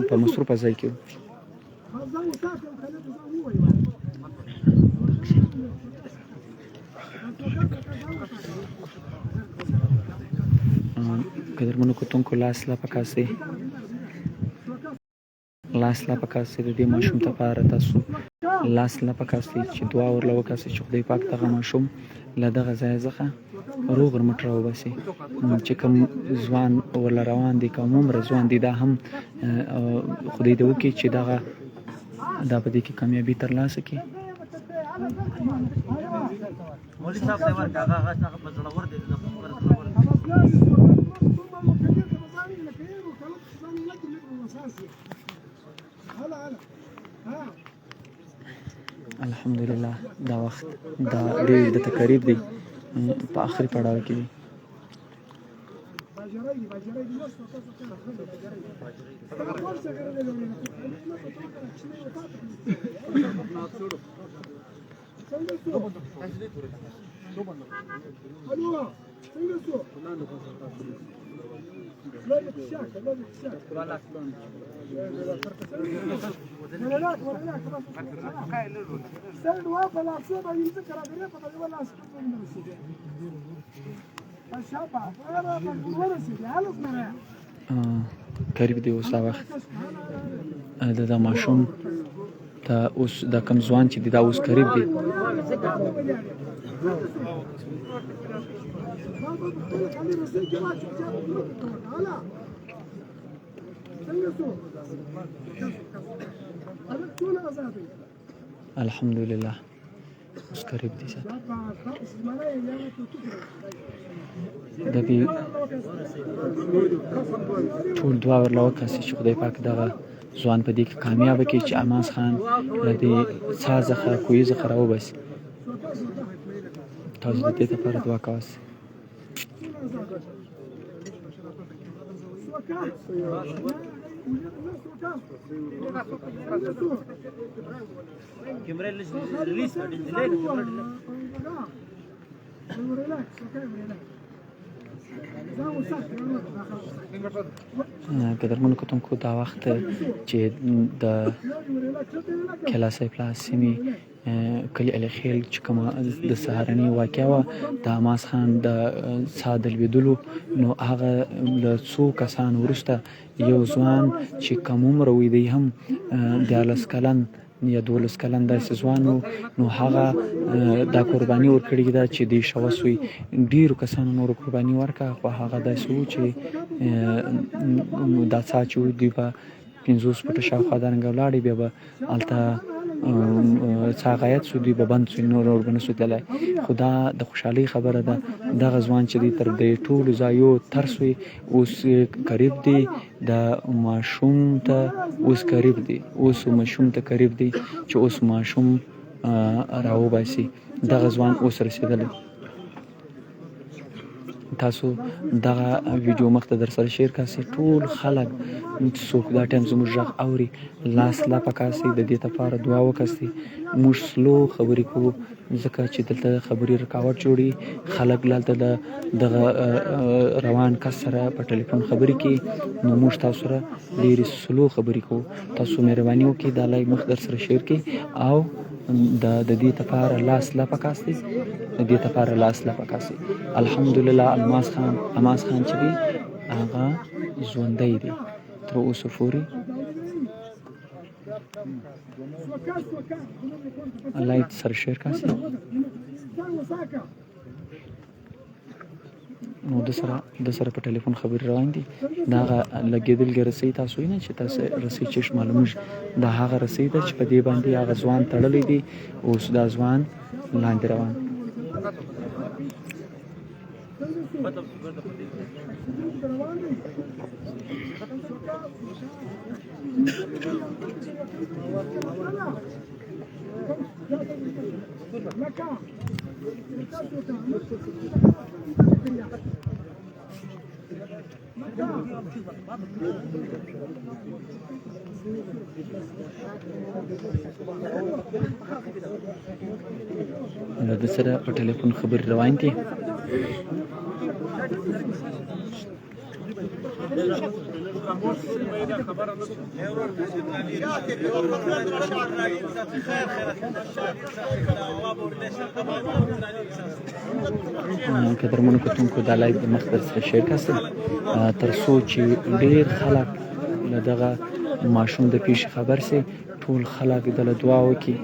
په مصروفه ځای کې قدرمنو کتونکو لاس لپه کاسئ. د دې ماشوم لپاره تاسو لاس لپه کاسئ چې دعا ورله وکاسئ چې خدای پاک دغه ماشوم له دغه ځای څخه روغ رمټ راوباسي. چې کوم ځوان ورله روان دی کوم عمره ځوان دی دا هم خدای دې وکړي چې دا په دې کې کامیابي ترلاسه کړي. مولوي صاحب ته ورکړه هغه په زړور دی. هلا الحمدلله دا وخت دا ډېر د تقریب دی په آخري پړاو کې دی. قریب دی اوس دا وخت د ماشوم ته اوس دا کم ځوان چې دی دا اوس قریب دی. الحمدلله اوس قریب دی. د دې ټول دعا ورله وکړه چې خدای پاک دغه ځوان په دې کې کامیابه کړي چې عماز خان له دې څاه څخه کوهي څخه راوباسي. تاسو د دې لپاره دعا کوئ. قدرمنو کتونکو دا وخت چې د کلا سیفلا سیمې کلي الخیل چې کومه د سهارنۍ واقعه وه د عماز خان د څاه د لوېدلو نو هغه له څو کسانو وروسته یو ځوان چې کم عمره وي دی هم 14 کلن یا 12 کلن داسې ځوان و نو هغه دا قرباني ورکړې ده چې دی شوس وي. ډېرو کسانو نورو قرباني ورکړه خو هغه داسې و چې دا څاه چې و دوی به 50 فوټه شاوخوا دارنګه ولاړې بیا به هلته څاه غایت شو دوی به بند شو نور به نه شو تللی. خو دا د خوشحالۍ خبره ده دغه ځوان چې دی تر دې ټولو ځایو ترس وي اوس قریب دی د ماشوم ته اوس قریب دی اوس ماشوم ته قریب دی چې اوس ماشوم راوباسي. دغه ځوان اوس رسېدلی. تاسو دغه ویډیو مخته در سره شیر کاسي ټول خلک څوک دا ټایم زموږ غږ اوري لاس لاپه کاسي د دې لپاره دعا وکړئ. موږ سلو خبرې کوو ځکه چې دلته خبرې رکاوټ جوړي. خلک دلته دغه روان کس سره په ټلیفون خبرې کوي نو موږ تاسو سره ډېرې سلو خبرې کوو. تاسو مهرباني وکړئ دا لایو مخ در سره شیر کړئ او د دې لپاره لاس لاپه کاسي د دې لپاره لاس لاپه کاسي. الحمدلله عماز خان چې دی هغه ژوندی دی تر اوسه پورې. لایک سره شیر کاسي نو د سره په ټلیفون خبرې روان دي. دا هغه لګېدلګې رسۍ تاسو وینئ چې تاسو رسۍ چشم معلومېږي دا هغه رسۍ ده چې په دې باندې هغه ځوان تړلی دی. اوس دا ځوان لاندې روان. د سره په ټلیفون خبرې روان دي. قدرمنو کتونکو دا لایو د مخ در سره شیر کاسي تر څو چې ډېر خلک له دغه ماشوم د پیښې خبر سي. ټول خلک دله دعا وکړي.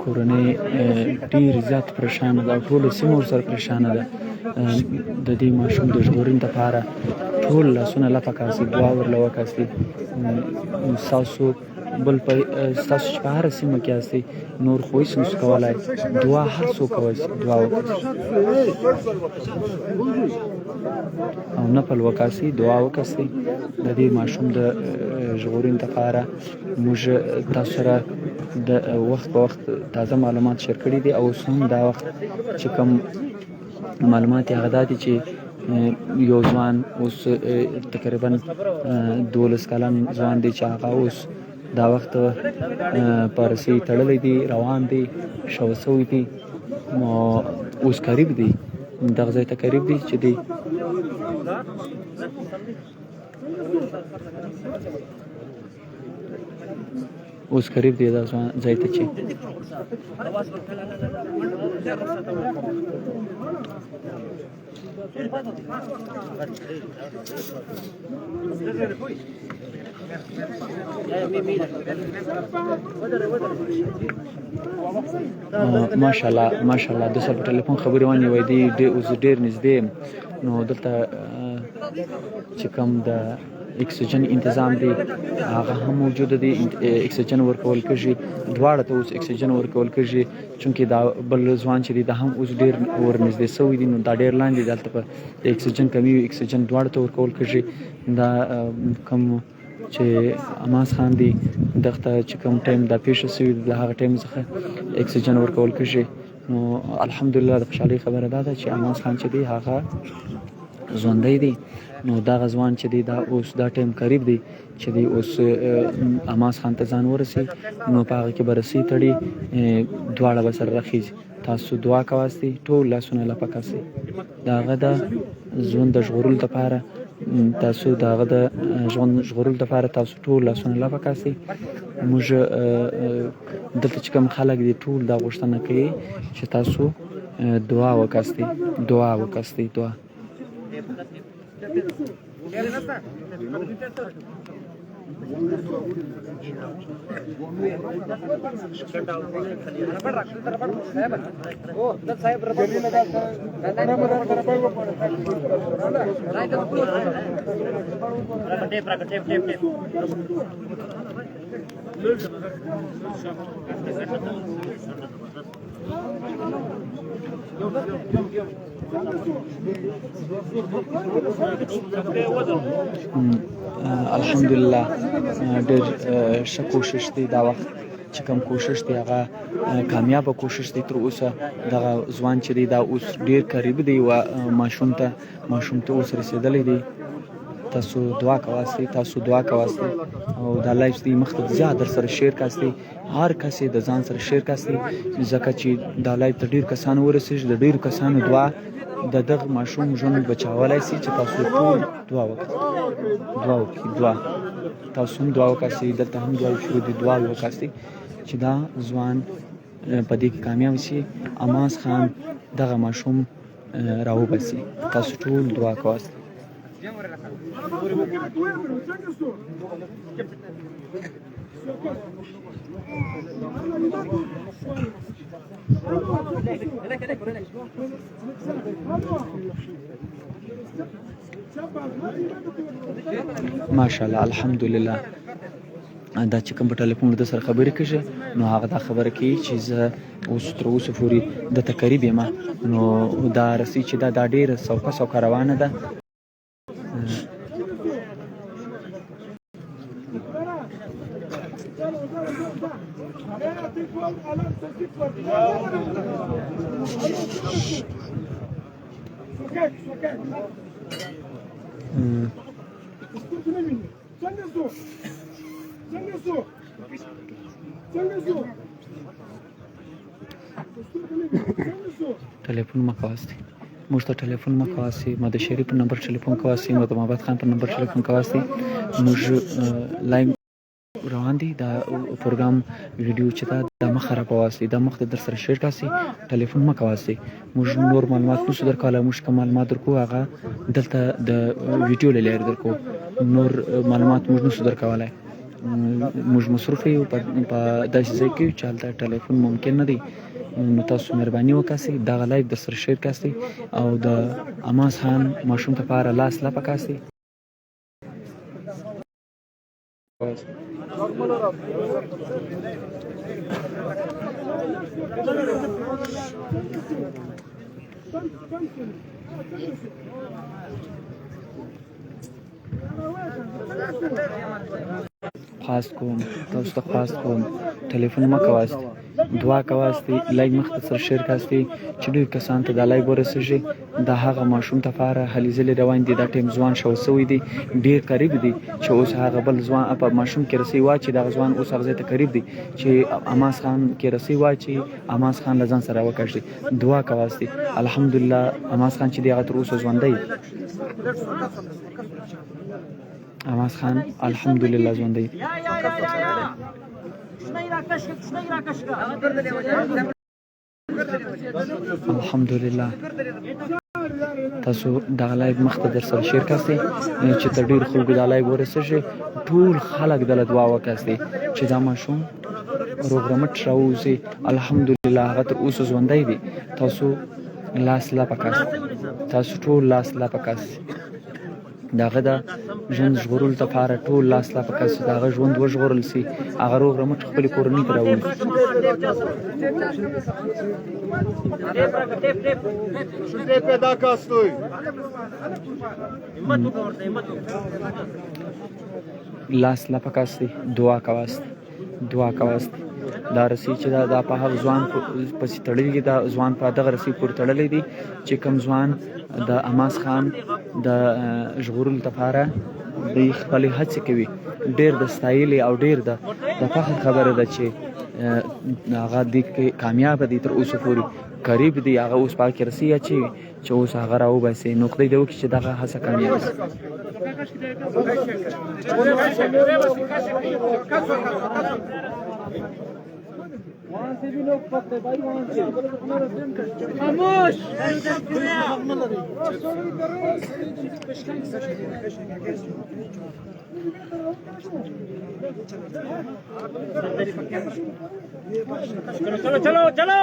کورنۍ ډېر زیات پریشانه ده او ټوله سیمه ورسره پریشانه ده. د دې ماشوم د ژغورنې دپاره ټول لاسونه لپه کاسي دعا ورله وکاسي. ستاسو بل په ستاسو چې په هره سیمه کې یاستئ نور خو هېڅ نشو کولی دعا هر څوک کولی شي دعا وکړي او نفل وکاسي دعا وکاسي د دې ماشوم د ژغورنې لپاره موږ تاسو سره د وخت په وخت تازه معلومات شیر کړي دي او اوس هم دا وخت چې کوم معلومات یې هغه دا دي چې یو ځوان اوس تقریبا 12 کلن ځوان دی چې هغه اوس دا وخت په رسۍ تړلی دی روان دی شو سوی دی اوس قریب دی دغه ځای ته قریب دی چې دی اوس قریب دی دا ځای ته چې ماشاءالله د سر په ټلیفون خبرې ونیوی دی اوس ډېر نږدې یم نو دلته چې کوم د اکسیجن انتظام دی هغه هم موجود دی اکسیجن ورکول کېږي دواړه ته اوس اکسیجن ورکول کېږي چونکې دا بل ځوان چې دی دا هم اوس ډېر ورنږدې سوی دی نو دا ډېر لاندې دی هلته په د اکسیجن کمي وي اکسیجن دواړه ته ورکول کېږي دا کوم چې عماس خان دی دغه ته چې کوم ټایم دا پیښه سوې د هغه ټایم څخه اکسیجن ورکول کېږي نو الحمدلله د خوشحالۍ خبره دا ده چې عماس خان چې دی هغه ژوندی دی نو دغه ځوان چې دی دا اوس دا ټایم قریب دی چې دی اوس عماس خان ته ځان ورسي نو په هغه کې به رسۍ تړي دواړه به سره رخیږي تاسو دعا کوئ ټول لاسونه لپکاسئ د هغه د ژوند د ژغورلو لپاره تاسو د هغه د ژوند ژغورلو لپاره تاسو ټول لاسونه لپکاسئ موږ دلته چې کوم خلک دي ټول دا غوښتنه کوي چې تاسو دعا وکاستئ دعا الحمدلله ډېر ښه کوشش دی دا وخت چې کوم کوشش دی هغه کامیابه کوشش دی تر اوسه دغه ځوان چې دی دا اوس ډېر قریب دی و ماشوم ته اوس رسېدلی دی تاسو دعا کوئ او دا لایف دی مخ ته زیات در سره شیر کاستئ هر کس د ځان سره شیر کاستئ ځکه چې دا لایف ته ډېر کسانو ورسېږي د ډېرو کسانو دعا د دغه ماشوم ژوند بچاولی شي چې تاسو ټول دعا وکړئ تاسو هم دعا وکاستئ دلته هم دعا شروع دي دعا وکاستئ چې دا ځوان په دې کې کامیاب شي عماس خان دغه ماشوم راوباسي تاسو ټول دعا کوئ ماشاءالله الحمدلله دا چې کوم په ټلیفون د سره خبرې کېږي نو هغه دا خبره کوي چې زه اوس تر اوسه پورې دته قریب یم نو دا رسۍ چې دا ډېره سوکه روانه ده ټلیفون مه کوئ موږ ته ټلیفون مه کوئ ما د شریف په نمبر ټلیفون کوئ ما د محمد خان په نمبر ټلیفون کوئ موږ لایو روان دي دا پروګرام ویډیو چې دا مخ راپواسي دا مخ در سره شیر کاسي ټلیفون مه کوئ موږ نور معلومات نشو درکولی موږ کوم معلومات درکو هغه دلته د ویډیو له لارې درکو نور معلومات موږ نشو درکولی موږ مصروف یو په داسې ځای کې چې هلته ټلیفون ممکن نه دی نو تاسو مهرباني وکاسئ دغه لایف در سره شیر کاسئ او د عماس خان ماشوم لپاره لاس لپکاسئ خواست کوم تاسو ته خواست کوم ټلیفون مه کوئ دعا کوئ لایک مخکې سره شیر کاستئ چې ډېر کسانو ته دا لایک ورسیږي دا هغه ماشوم لپاره هلې ځلې روان دي دا ټیم ځوان شو سوی دی ډېر قریب دی چې اوس هغه بل ځوان په ماشوم کې رسۍ واچي دغه ځوان اوس هغه ځای ته قریب دی چې اماس خان کې رسۍ واچي اماس خان له ځان سره وکړي دعا کوئ الحمدلله اماس خان چې دی هغه تر اوسه ژوندی اماس خان الحمدلله ژوندی الحمدلله تاسو دا لایو مخ ته در سره شیر کاستئ چې تر ډېرو خلکو دا لایو ورسیږي ټول خلک دله دعا وکاستئ چې دا ماشوم روغ رمټ راووځي الحمدلله هغه تر اوسه ژوندی دی تاسو لاس لا پکاست تاسو ټول لاس لا پکاست داغه د ژوند ژغورلو لپاره ټول لاس لا پکاست داغه ژوند وژغورل سي هغه روغ رمټ خپلې کورنۍ ته راوړي لاس لا پکاست دعا کواست دا رسۍ چې دا په هغه ځوان پسې تړلې دي دا ځوان په دغه رسۍ پورې تړلی دی چې کوم ځوان د اماس خان د ژغورلو لپاره دوی خپلې هڅې کوي ډېر د ستایلې او ډېر د فخر خبره ده چې هغه دې کې کامیابه دی تر اوسه پورې قریب دی هغه اوس په هغه کې رسۍ اچوي چې اوس هغه راوباسي نو خدای دې وکړي چې دغه هڅه کامیابه شي خاموش चलो चलो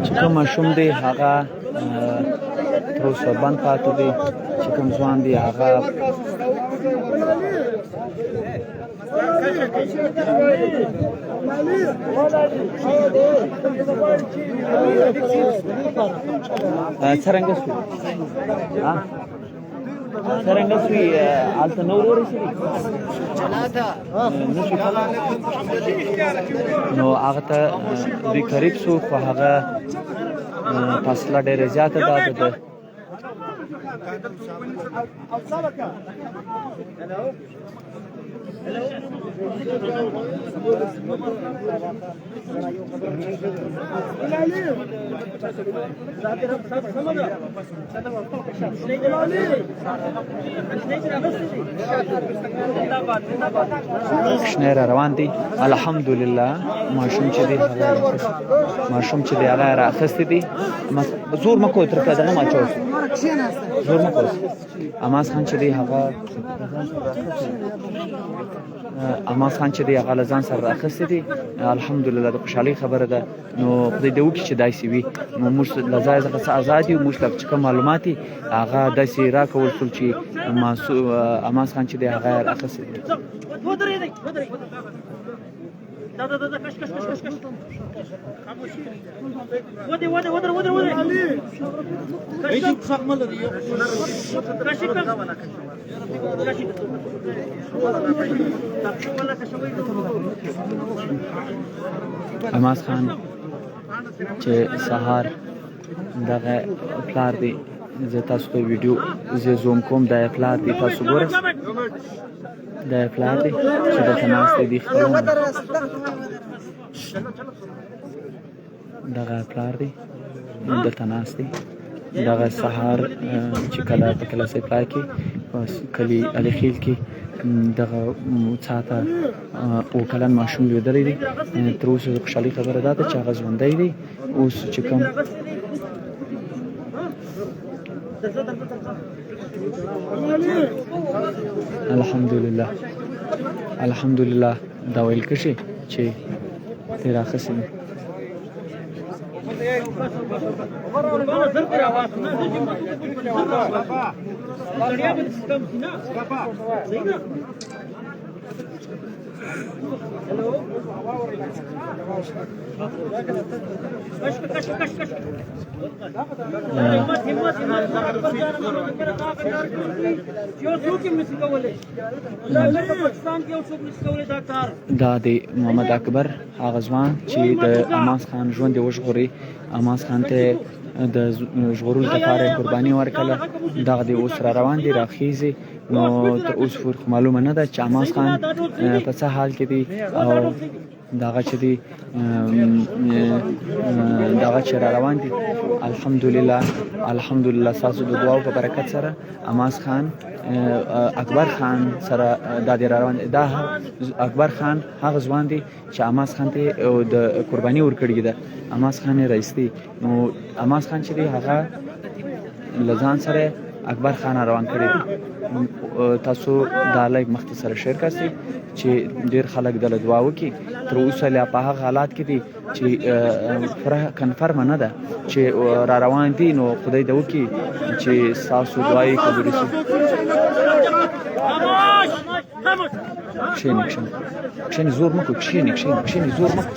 چې کوم ماشوم دی هغه تر اوسه بند پاتې دی چې کوم ځوان دی هغه څرنګه شو څرنګه شوي هلته نور ورسېدي نو هغه ته دوی قریب شو خو هغه فاصله ډېره زیاته ده د شنه را روان دي الحمدلله ماشوم چې دی هغه راخستی دي زور مکو تر کده نه ماچو زور مکو اماس خان چې دی هغه اماس خان چې دی هغه له ځان سره راخستی دي الحمدلله د خوشحالۍ خبره ده نو خدای دې وکړي چې داسې وي نو موږ له ځایه څخه ازاد یو موږ له چې کوم معلومات دي هغه داسې راکول شول چې اماس خان چې دی هغه راخستی دي دا کش ودی عماس خان چې سهار دغه پلار دی زه تاسو ته ویډیو زه زوم کوم د پلار دی تاسو ګورئ د پلار دی چې دلته ناست دی خپلونه دغه پلار دی دلته ناست دی دغه سهار چې کله په کلاسې پلار کې کلي علیخیل کې دغه ساعته او کلن ماشوم لیدلی دی تر اوسه د خوشحالۍ خبره دا ده چې هغه ژوندی دی اوس چې کوم الحمدلله دا ویل کشي چې تیر اخسي دا د محمد اکبر هغه ځوان چې د عماس خان ژوند وژغوري عماس خان ته د ژغورلو لپاره قرباني ورکړه دغه د اوس را روان دي راخیزي نو تر اوس پورې معلومه نه ده چې عماس خان په څه حال کې دی او دغه چې دی دغه چې را روان دي الحمدلله تاسو د دعاو په برکت سره عماس خان اکبر خان سره د را روان دا اکبر خان هغه ځوان دی چې عماس خان ته د قرباني ورکړی ده عماس خان رئیس دی نو عماس خان چې دی هغه لزان سره اکبر خان روان کړی دی تاسو دا لایک مختصر شیر کاسي چې ډیر خلک د دعا وکي تر اوسه لا په هغه حالات کې دي چې کنفرم نه ده چې را روان دي نو خدای دې وکي چې تاسو دعای قبول شي کښینی زور مکو کښینی زور مکو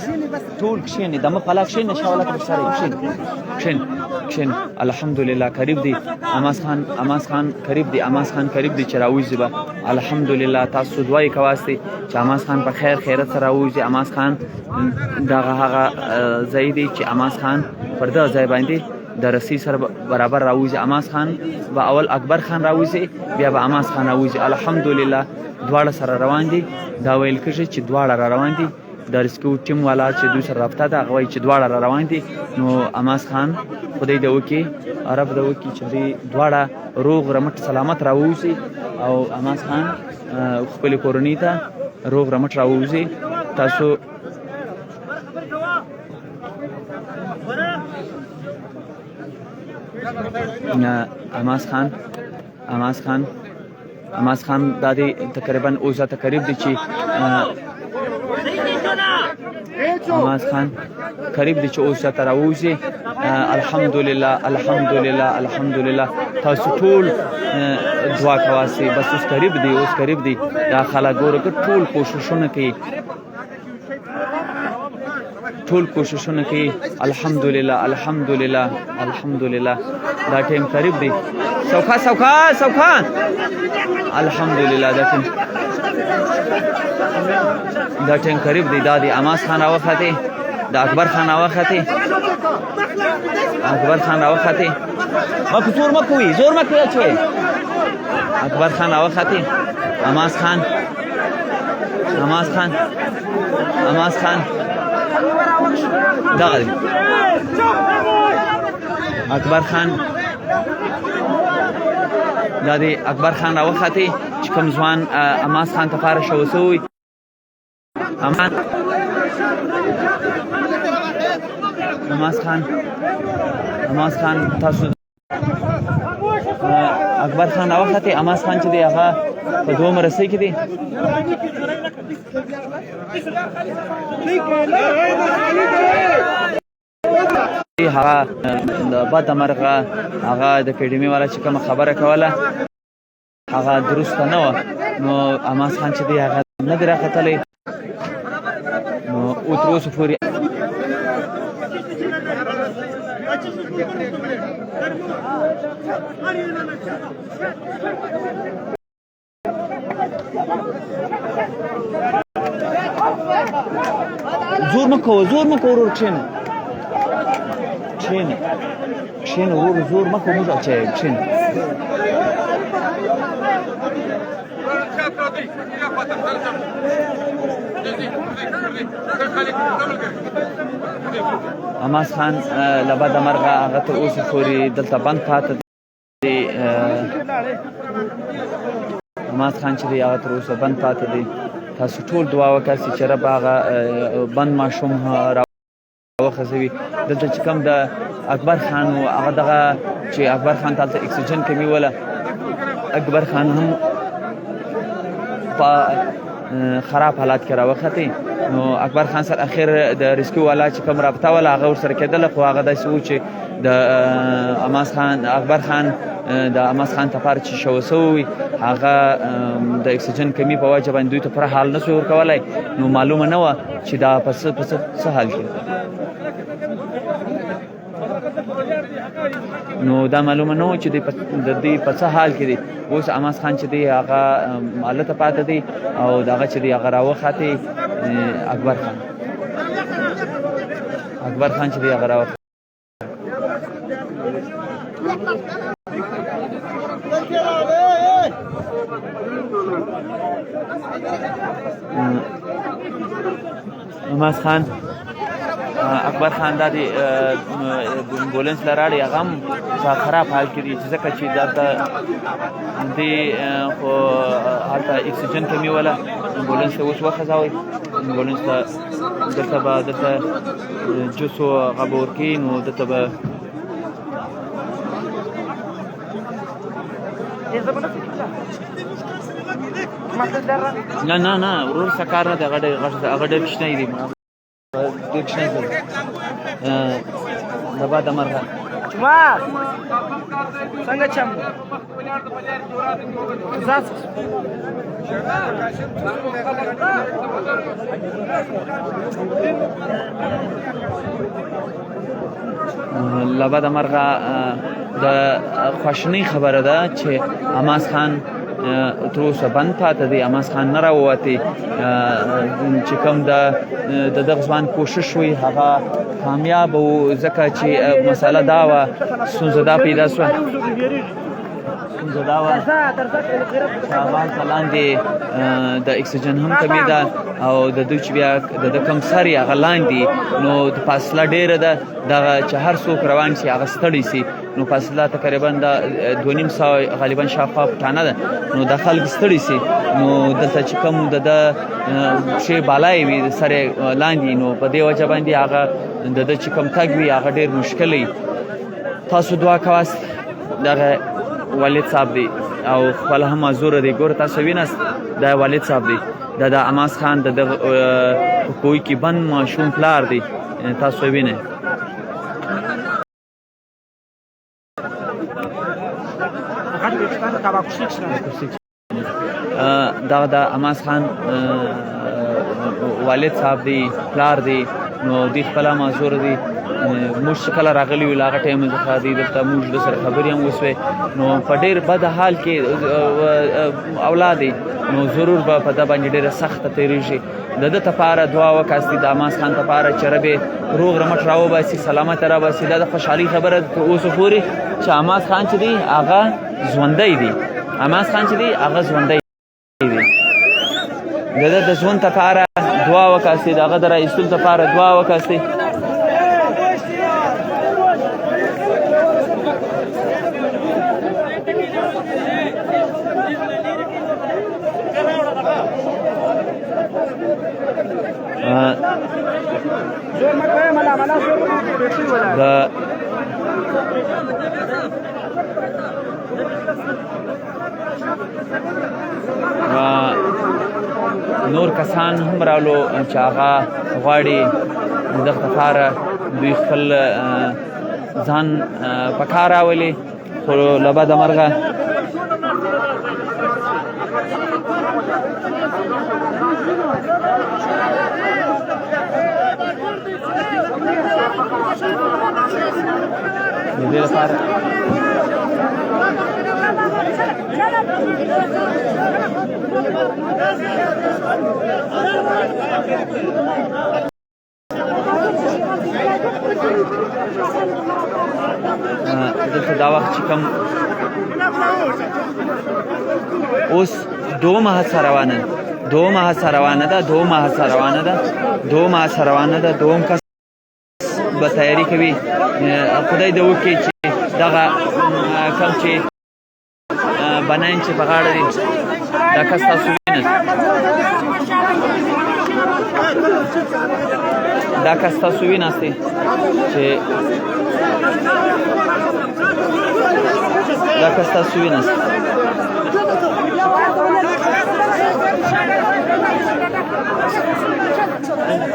ټول کښینی دمه پلا کښینی شاوله تر سره کښین الحمدلله قریب دی عماس خان قریب دی چې راوځي به الحمدلله تاسو دعای کواسي چې عماس خان په خیرت سره راوځي عماس خان دغه هغه ځای دی چې عماس خان پر دغه ځای باندې د رسی سره برابر راوځي عماس خان به اول اکبر خان راوځي بیا به عماس خان راوځي الحمدلله دواړه سره روان دي دا ویل کېږي چې دواړه را روان دي د ریسکیو ټیم والا چې دوی سره رابطه ده هغه وایي چې دواړه را روان دي نو عماس خان خدای دې وکړي رب دې وکړي چې دوی دواړه روغ رمټ سلامت راووځي او عماس خان خپلې کورنۍ ته روغ رمټ راووځي تاسو عماس خان دا دی تقریبا اوسه تقریب دی چې عماس خان قریب دی چې اوسه تر اوسه الحمدلله تاسو ټول دعا کواسي بس اوس قریب دی دا خلک ګوره ټول کوششونه کوي الحمدلله دا ټیم قریب دی سوکا الحمدلله دا ټیم قریب دی دا دی عماس خان راوخته دا اکبر خان راوخته زور مکوي چې اکبر خان راوخته عماس خان دغه اکبر خان دا دی اکبر خان راوخته چې کوم ځوان عماس خان ته فارغ شو سوی عماس خان تاسو اکبر خان راوخته عماس خان چې دی هغه په دوه مرسي کې دی هغه د بد مرغه هغه د اکیډمي والا چې کوم خبره کوله هغه درسته نه و نو عماس خان چې دی هغه نه دی راختلی نو او تر اوسه پورې زور مه کوه ورور کښېنه ورور زور مه کوه موږ اچوي کښېنه حماس خان له بده مرغه هغه تر اوسه پورې دلته بند پاتې دی حماس خان چې دی هغه تر اوسه بند پاتې دی تاسو ټول دعا وکړئ چې رب هغه بند ماشوم راوخځوي دلته چې کوم د اکبر خان و هغه دغه چې اکبر خان ته اکسیجن کمی وله اکبر خان هم په خراب حالات کې راوخته نو اکبر خان سره اخر د ریسکیو والا چې کوم رابطه ولا هغه ورسره کېدله خو هغه داسې و چې د حماس خان اکبر خان د حماس خان تفار چې شو سوی هغه د اکسیجن کمی په وجه باندې دوی ته پر حال نشو ورکولای نو معلومه نه و چې دا پس څه حال کې نو دا معلومه نه و چې د دې په څه حال کې دی اوس حماس خان چې دی هغه مالته پاتې دی او دغه چې دی هغه راوخته اکبر خان چې دی هغه راوخته حماس خان اکبر خان دا دی امبولانس لراړي هغه هم په خراب حال کې دي ځکه چې دلته د خو هلته اکسیجن کمی وله امبولانس ته اوس وخځوئ امبولانس ته دلته به دلته جوسو هغه به ورکوي نو دلته به نه ورور څه کار نه دی هغه ډېر کوچنی دی د بده مرغه جمعه څنګه چم له بده مرغه د خواشینۍ خبره ده چې حماس خان تر اوسه بند پاتې دی حماس خان نه راووتی چې کوم د دغه ځوان کوشش وی هغه کامیاب و ځکه چې مسله دا وه ستونزه دا پیدا شوه ستونزه دا وه چې هغه هلته لاندې د اکسیجن هم کمې ده او د دوی چې بیا د کوم سر یې هغه لاندې نو د فاصله ډېره ده دغه چې هر څوک روان شي هغه ستړی شي نو فاصله تقریبا د 2.5 غالبا شاوخوا فټانه ده نو د خلک ستړي شي نو دلته چې کوم د پښې بالای وي د سر لاندې نو په دې وجه باندې هغه د چې کوم تګ وي هغه ډېر مشکل وي تاسو دعا کوئ دغه والد صاحب دی او خپل هم معذور دی ګور تاسو ویناست دا والد صاحب دی دا د حماس خان د کوی کې بند ماشوم پلار دی تاسو وینئ دا د حماس خان والد صاحب دی پلار دی نو دی خپل معذور دی موږ کله راغلی وو هغه ټایم څخه دی دلته موږ د سره خبرې هم وسوې نو په ډېر بد حال کې اولاد دی نو ضرور به په ده باندې ډېره سخته تېرېږي د ده لپاره دعا وکاستي د حماس خان لپاره چې رب یې روغ رمټ راوباسي سلامته راباسي دا د خوشحالۍ خبره تر اوسه پورې چې حماس خان چې دی هغه ژوندی دی حماس خان چې دی هغه ژوندی دی د ده د ژوند لپاره دعا وکاستي د هغه د راایستلو لپاره دعا وکاستي نور کسان هم راولو چې هغه غواړي دغه لپاره دوی خپل ځان په کار راولي خو له بده مرغه د دې لپاره دلته دا وخت چې کوم اوس دومه هڅه روانه ده دوم کس به تیاری کوي خدای دې وکړي چې دغه کوم چې بناین چې په غاړه دی دا کس تاسو ویناستئ چې دا کس تاسو ویناست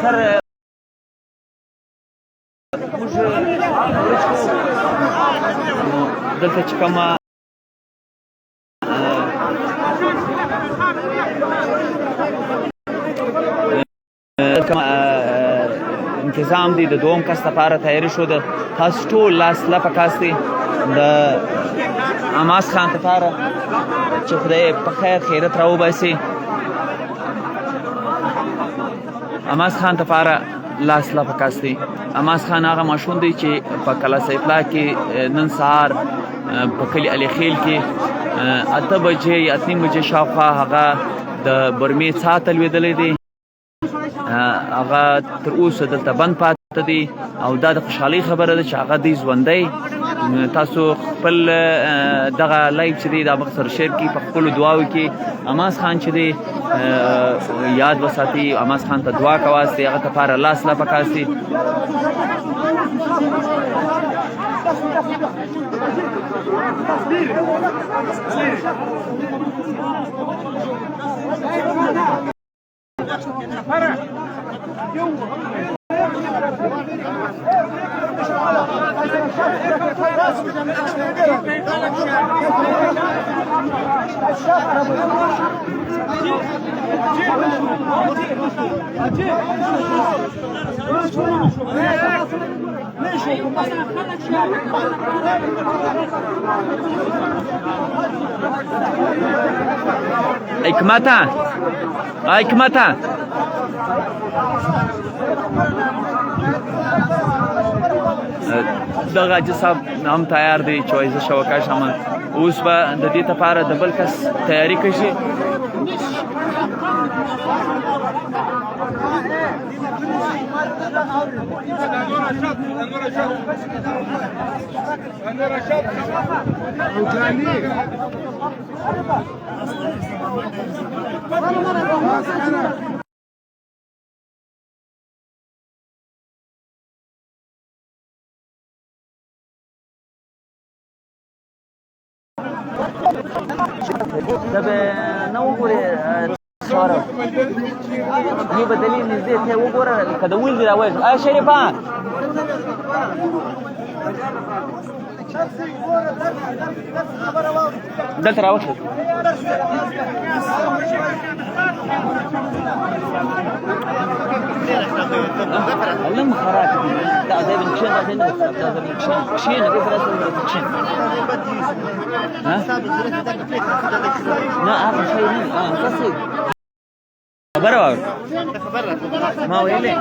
سر موږ دلته چې کومه انتظام دی د دوم کس لپاره تیاری شو د تاسو ټول لاس لپه کاست دی د عماس خان لپاره چې خدای په خیر خیرت راوباسي عماس خان لپاره لاس لپه کاست دی عماس خان هغه ماشوم دی چې په کلاس اطلاع کې نن سهار په کلي علي خیل کې 8 بجې یا 3 بجې شاوخوا هغه د برمې څا تلوېدلی دی هغه تر اوسه دلته بند پاتې دی او دا د خوشحالۍ خبره ده چې هغه دی ژوندی تاسو خپل دغه لایف چې دی دا مخ سره شیر کړي په خپلو دعاو کې عماس خان چې دی یاد وساتي عماس خان ته دعا کواستی هغه لپاره لاس لپه کاستي حکمتا دغه حاجي صاحب هم تیار دی چې وایي زه شوکه شم اوس به د دې لپاره د بل کس تیاری کشي دا به نه وګورې سواره یې به دلیل نږدې ته وګوره که د ویل دې راوایي آیا شریفه دلته راوښه علم خراب دا ځای به کښېنه دا ځای نه کښېنه دې سره سره کښېنه نه هغه شی نه تاسې خبره واوره ما ویلې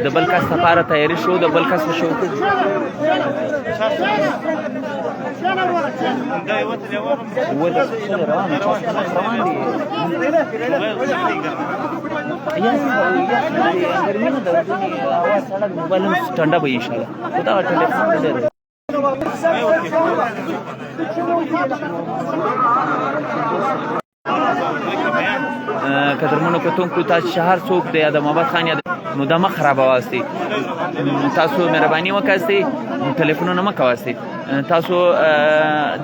د بل کس لپاره تیاری شو د بل کس شو ټنډه به انشاءالله خدا ټلیفون ډېر قدرمنو کتونکو تاسو شهر څوک دی د محمد خان یا نو دا مخ خرابواستی تاسو مهرباني وکړئ ټلیفونونه مه کواستی تاسو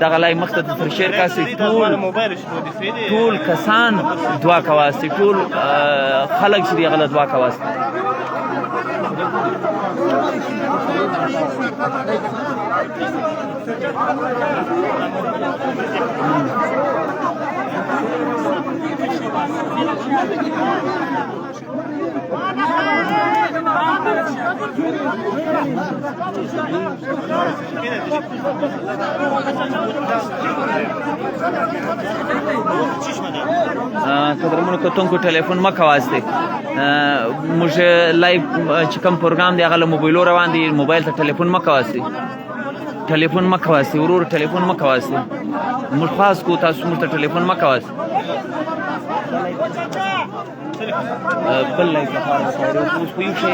دغه لای مخ ته تر شیر کاسي ټول کسان دعا کواستی ټول خلک چې دی غلط دعا کواستی قدرمنو کتونکو ټلیفون مه کواستی موږ لایو چې کوم پروګرام دی هغه له موبایلو روان دی موبایل ته ټلیفون مه کواستی ورور ټلیفون مه کواستی موږ خاص کو تاسو موږ ته ټلیفون مه کواستی بل لایو لپاره اوس په یو شی